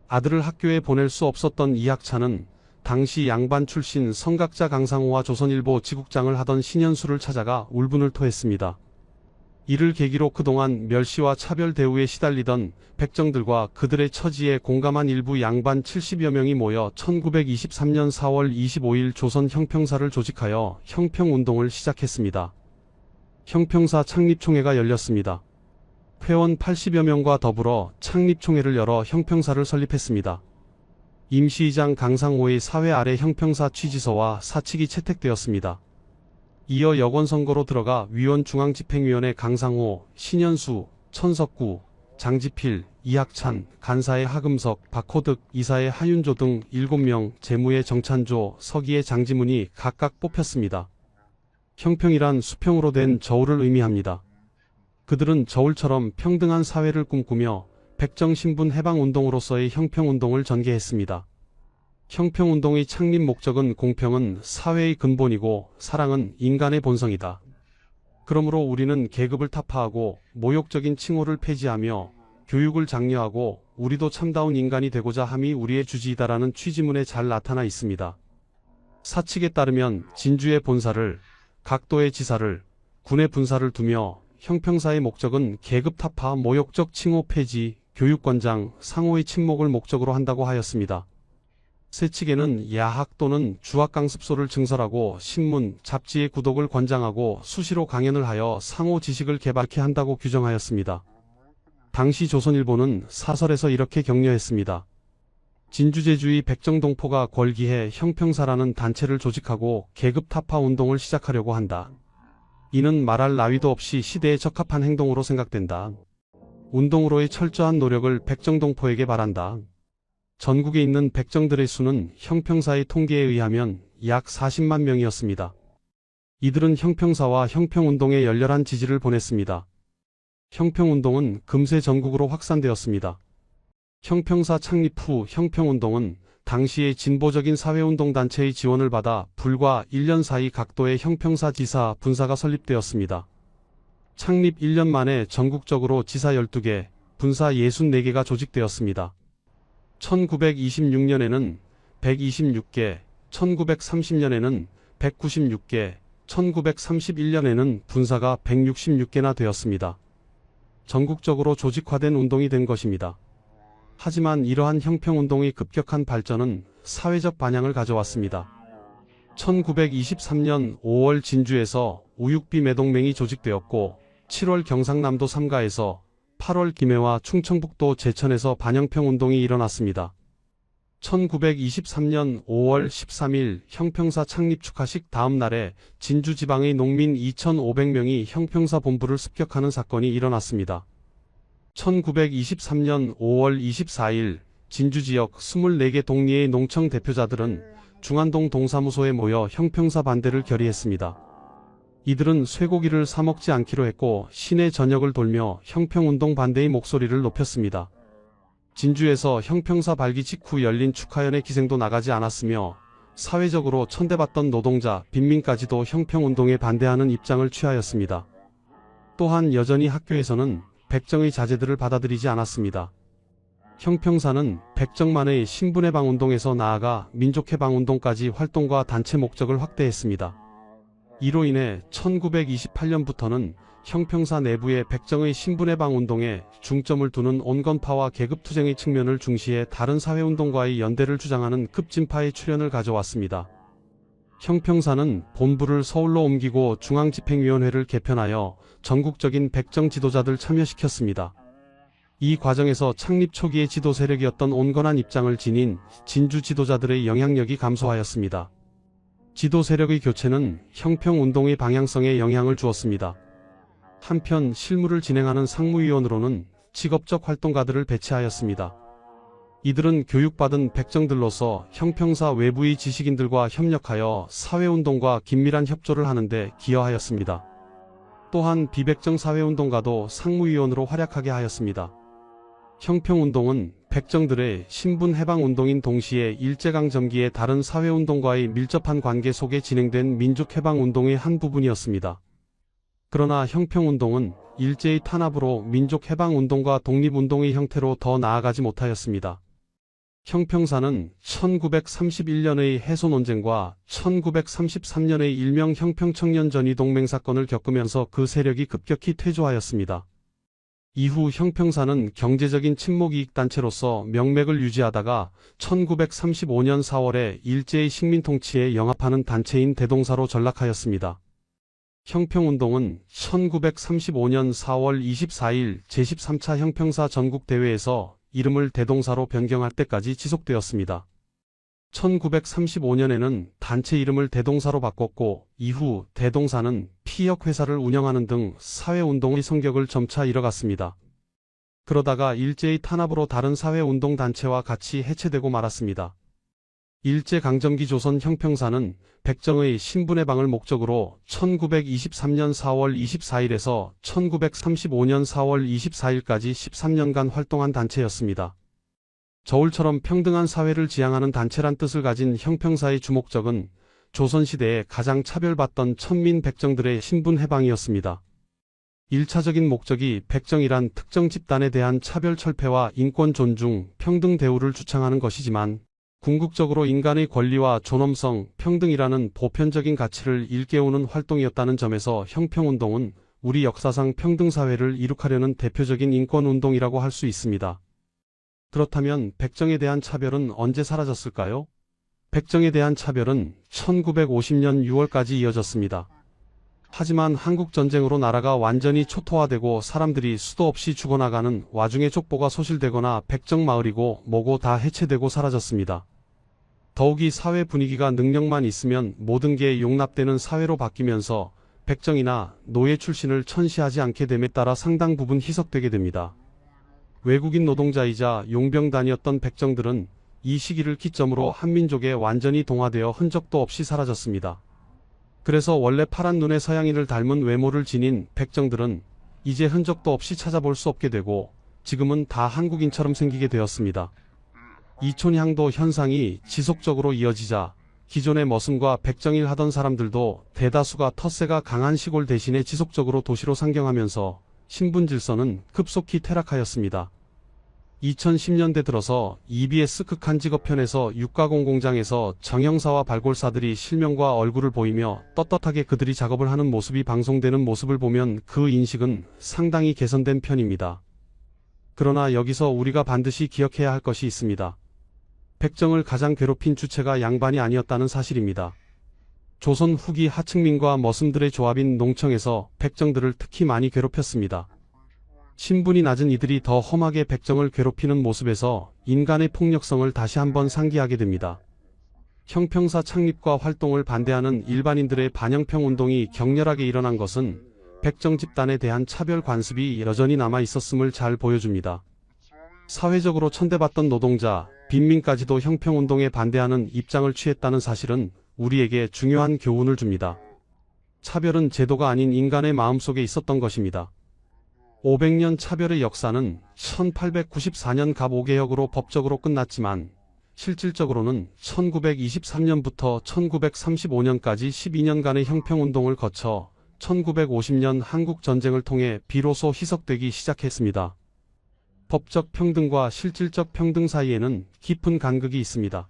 아들을 학교에 보낼 수 없었던 이학찬은 당시 양반 출신 성각자 강상호와 조선일보 지국장을 하던 신현수를 찾아가 울분을 토했습니다. 이를 계기로 그동안 멸시와 차별 대우에 시달리던 백정들과 그들의 처지에 공감한 일부 양반 70여 명이 모여 1923년 4월 25일 조선 형평사를 조직하여 형평운동을 시작했습니다. 형평사 창립총회가 열렸습니다. 회원 80여 명과 더불어 창립총회를 열어 형평사를 설립했습니다. 임시의장 강상호의 사회 아래 형평사 취지서와 사칙이 채택되었습니다. 이어 여권선거로 들어가 위원 중앙집행위원회 강상호, 신현수, 천석구, 장지필, 이학찬, 간사의 하금석, 박호득, 이사의 하윤조 등 7명, 재무의 정찬조, 서기의 장지문이 각각 뽑혔습니다. 형평이란 수평으로 된 저울을 의미합니다. 그들은 저울처럼 평등한 사회를 꿈꾸며 백정신분 해방운동으로서의 형평운동을 전개했습니다. 형평운동의 창립 목적은 공평은 사회의 근본이고 사랑은 인간의 본성이다. 그러므로 우리는 계급을 타파하고 모욕적인 칭호를 폐지하며 교육을 장려하고 우리도 참다운 인간이 되고자 함이 우리의 주지이다라는 취지문에 잘 나타나 있습니다. 사칙에 따르면 진주의 본사를, 각도의 지사를, 군의 분사를 두며 형평사의 목적은 계급 타파, 모욕적 칭호 폐지, 교육권장, 상호의 침묵을 목적으로 한다고 하였습니다. 세칙에는 야학 또는 주학강습소를 증설하고 신문, 잡지의 구독을 권장하고 수시로 강연을 하여 상호 지식을 개발케 한다고 규정하였습니다. 당시 조선일보는 사설에서 이렇게 격려했습니다. 진주제주의 백정동포가 권기해 형평사라는 단체를 조직하고 계급 타파 운동을 시작하려고 한다. 이는 말할 나위도 없이 시대에 적합한 행동으로 생각된다. 운동으로의 철저한 노력을 백정동포에게 바란다. 전국에 있는 백정들의 수는 형평사의 통계에 의하면 약 40만 명이었습니다. 이들은 형평사와 형평운동에 열렬한 지지를 보냈습니다. 형평운동은 금세 전국으로 확산되었습니다. 형평사 창립 후 형평운동은 당시의 진보적인 사회운동단체의 지원을 받아 불과 1년 사이 각도의 형평사 지사, 분사가 설립되었습니다. 창립 1년 만에 전국적으로 지사 12개, 분사 64개가 조직되었습니다. 1926년에는 126개, 1930년에는 196개, 1931년에는 분사가 166개나 되었습니다. 전국적으로 조직화된 운동이 된 것입니다. 하지만 이러한 형평운동의 급격한 발전은 사회적 반향을 가져왔습니다. 1923년 5월 진주에서 우육비 매동맹이 조직되었고 7월 경상남도 삼가에서 8월 김해와 충청북도 제천에서 반형평운동이 일어났습니다. 1923년 5월 13일 형평사 창립 축하식 다음 날에 진주지방의 농민 2,500명이 형평사 본부를 습격하는 사건이 일어났습니다. 1923년 5월 24일 진주지역 24개 동리의 농청 대표자들은 중안동 동사무소에 모여 형평사 반대를 결의했습니다. 이들은 쇠고기를 사 먹지 않기로 했고 시내 전역을 돌며 형평운동 반대의 목소리를 높였습니다. 진주에서 형평사 발기 직후 열린 축하연의 기생도 나가지 않았으며 사회적으로 천대받던 노동자, 빈민까지도 형평운동에 반대하는 입장을 취하였습니다. 또한 여전히 학교에서는 백정의 자제들을 받아들이지 않았습니다. 형평사는 백정만의 신분해방운동에서 나아가 민족해방운동까지 활동과 단체 목적을 확대했습니다. 이로 인해 1928년부터는 형평사 내부의 백정의 신분해방운동에 중점을 두는 온건파와 계급투쟁의 측면을 중시해 다른 사회운동과의 연대를 주장하는 급진파의 출현을 가져왔습니다. 형평사는 본부를 서울로 옮기고 중앙집행위원회를 개편하여 전국적인 백정 지도자들 참여시켰습니다. 이 과정에서 창립 초기의 지도 세력이었던 온건한 입장을 지닌 진주 지도자들의 영향력이 감소하였습니다. 지도 세력의 교체는 형평운동의 방향성에 영향을 주었습니다. 한편 실무를 진행하는 상무위원으로는 직업적 활동가들을 배치하였습니다. 이들은 교육받은 백정들로서 형평사 외부의 지식인들과 협력하여 사회운동과 긴밀한 협조를 하는데 기여하였습니다. 또한 비백정 사회운동가도 상무위원으로 활약하게 하였습니다. 형평운동은 백정들의 신분해방운동인 동시에 일제강점기의 다른 사회운동과의 밀접한 관계 속에 진행된 민족해방운동의 한 부분이었습니다. 그러나 형평운동은 일제의 탄압으로 민족해방운동과 독립운동의 형태로 더 나아가지 못하였습니다. 형평사는 1931년의 해소 논쟁과 1933년의 일명 형평청년 전위 동맹 사건을 겪으면서 그 세력이 급격히 퇴조하였습니다. 이후 형평사는 경제적인 친목이익단체로서 명맥을 유지하다가 1935년 4월에 일제의 식민통치에 영합하는 단체인 대동사로 전락하였습니다. 형평운동은 1935년 4월 24일 제13차 형평사 전국대회에서 이름을 대동사로 변경할 때까지 지속되었습니다. 1935년에는 단체 이름을 대동사로 바꿨고 이후 대동사는 피역회사를 운영하는 등 사회운동의 성격을 점차 잃어갔습니다. 그러다가 일제의 탄압으로 다른 사회운동단체와 같이 해체되고 말았습니다. 일제강점기 조선 형평사는 백정의 신분의 방을 목적으로 1923년 4월 24일에서 1935년 4월 24일까지 13년간 활동한 단체였습니다. 저울처럼 평등한 사회를 지향하는 단체란 뜻을 가진 형평사의 주목적은 조선시대에 가장 차별받던 천민 백정들의 신분 해방이었습니다. 1차적인 목적이 백정이란 특정 집단에 대한 차별 철폐와 인권 존중, 평등 대우를 주창하는 것이지만 궁극적으로 인간의 권리와 존엄성, 평등이라는 보편적인 가치를 일깨우는 활동이었다는 점에서 형평운동은 우리 역사상 평등사회를 이룩하려는 대표적인 인권운동이라고 할 수 있습니다. 그렇다면 백정에 대한 차별은 언제 사라졌을까요? 백정에 대한 차별은 1950년 6월까지 이어졌습니다. 하지만 한국전쟁으로 나라가 완전히 초토화되고 사람들이 수도 없이 죽어나가는 와중에 족보가 소실되거나 백정마을이고 뭐고 다 해체되고 사라졌습니다. 더욱이 사회 분위기가 능력만 있으면 모든 게 용납되는 사회로 바뀌면서 백정이나 노예 출신을 천시하지 않게 됨에 따라 상당 부분 희석되게 됩니다. 외국인 노동자이자 용병단이었던 백정들은 이 시기를 기점으로 한민족에 완전히 동화되어 흔적도 없이 사라졌습니다. 그래서 원래 파란 눈의 서양인을 닮은 외모를 지닌 백정들은 이제 흔적도 없이 찾아볼 수 없게 되고 지금은 다 한국인처럼 생기게 되었습니다. 이촌향도 현상이 지속적으로 이어지자 기존의 머슴과 백정일 하던 사람들도 대다수가 텃세가 강한 시골 대신에 지속적으로 도시로 상경하면서 신분 질서는 급속히 퇴락하였습니다. 2010년대 들어서 EBS 극한 직업편에서 육가공 공장에서 정형사와 발골사들이 실명과 얼굴을 보이며 떳떳하게 그들이 작업을 하는 모습이 방송되는 모습을 보면 그 인식은 상당히 개선된 편입니다. 그러나 여기서 우리가 반드시 기억해야 할 것이 있습니다. 백정을 가장 괴롭힌 주체가 양반이 아니었다는 사실입니다. 조선 후기 하층민과 머슴들의 조합인 농청에서 백정들을 특히 많이 괴롭혔습니다. 신분이 낮은 이들이 더 험하게 백정을 괴롭히는 모습에서 인간의 폭력성을 다시 한번 상기하게 됩니다. 형평사 창립과 활동을 반대하는 일반인들의 반영평 운동이 격렬하게 일어난 것은 백정 집단에 대한 차별 관습이 여전히 남아 있었음을 잘 보여줍니다. 사회적으로 천대받던 노동자, 빈민까지도 형평운동에 반대하는 입장을 취했다는 사실은 우리에게 중요한 교훈을 줍니다. 차별은 제도가 아닌 인간의 마음속에 있었던 것입니다. 500년 차별의 역사는 1894년 갑 5개혁으로 법적으로 끝났지만 실질적으로는 1923년부터 1935년까지 12년간의 형평운동을 거쳐 1950년 한국전쟁을 통해 비로소 희석되기 시작했습니다. 법적 평등과 실질적 평등 사이에는 깊은 간극이 있습니다.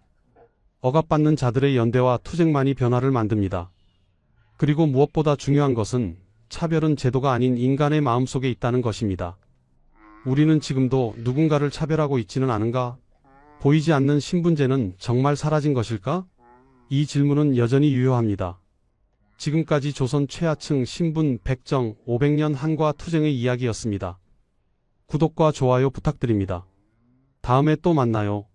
억압받는 자들의 연대와 투쟁만이 변화를 만듭니다. 그리고 무엇보다 중요한 것은 차별은 제도가 아닌 인간의 마음속에 있다는 것입니다. 우리는 지금도 누군가를 차별하고 있지는 않은가? 보이지 않는 신분제는 정말 사라진 것일까? 이 질문은 여전히 유효합니다. 지금까지 조선 최하층 신분 백정 500년 한과 투쟁의 이야기였습니다. 구독과 좋아요 부탁드립니다. 다음에 또 만나요.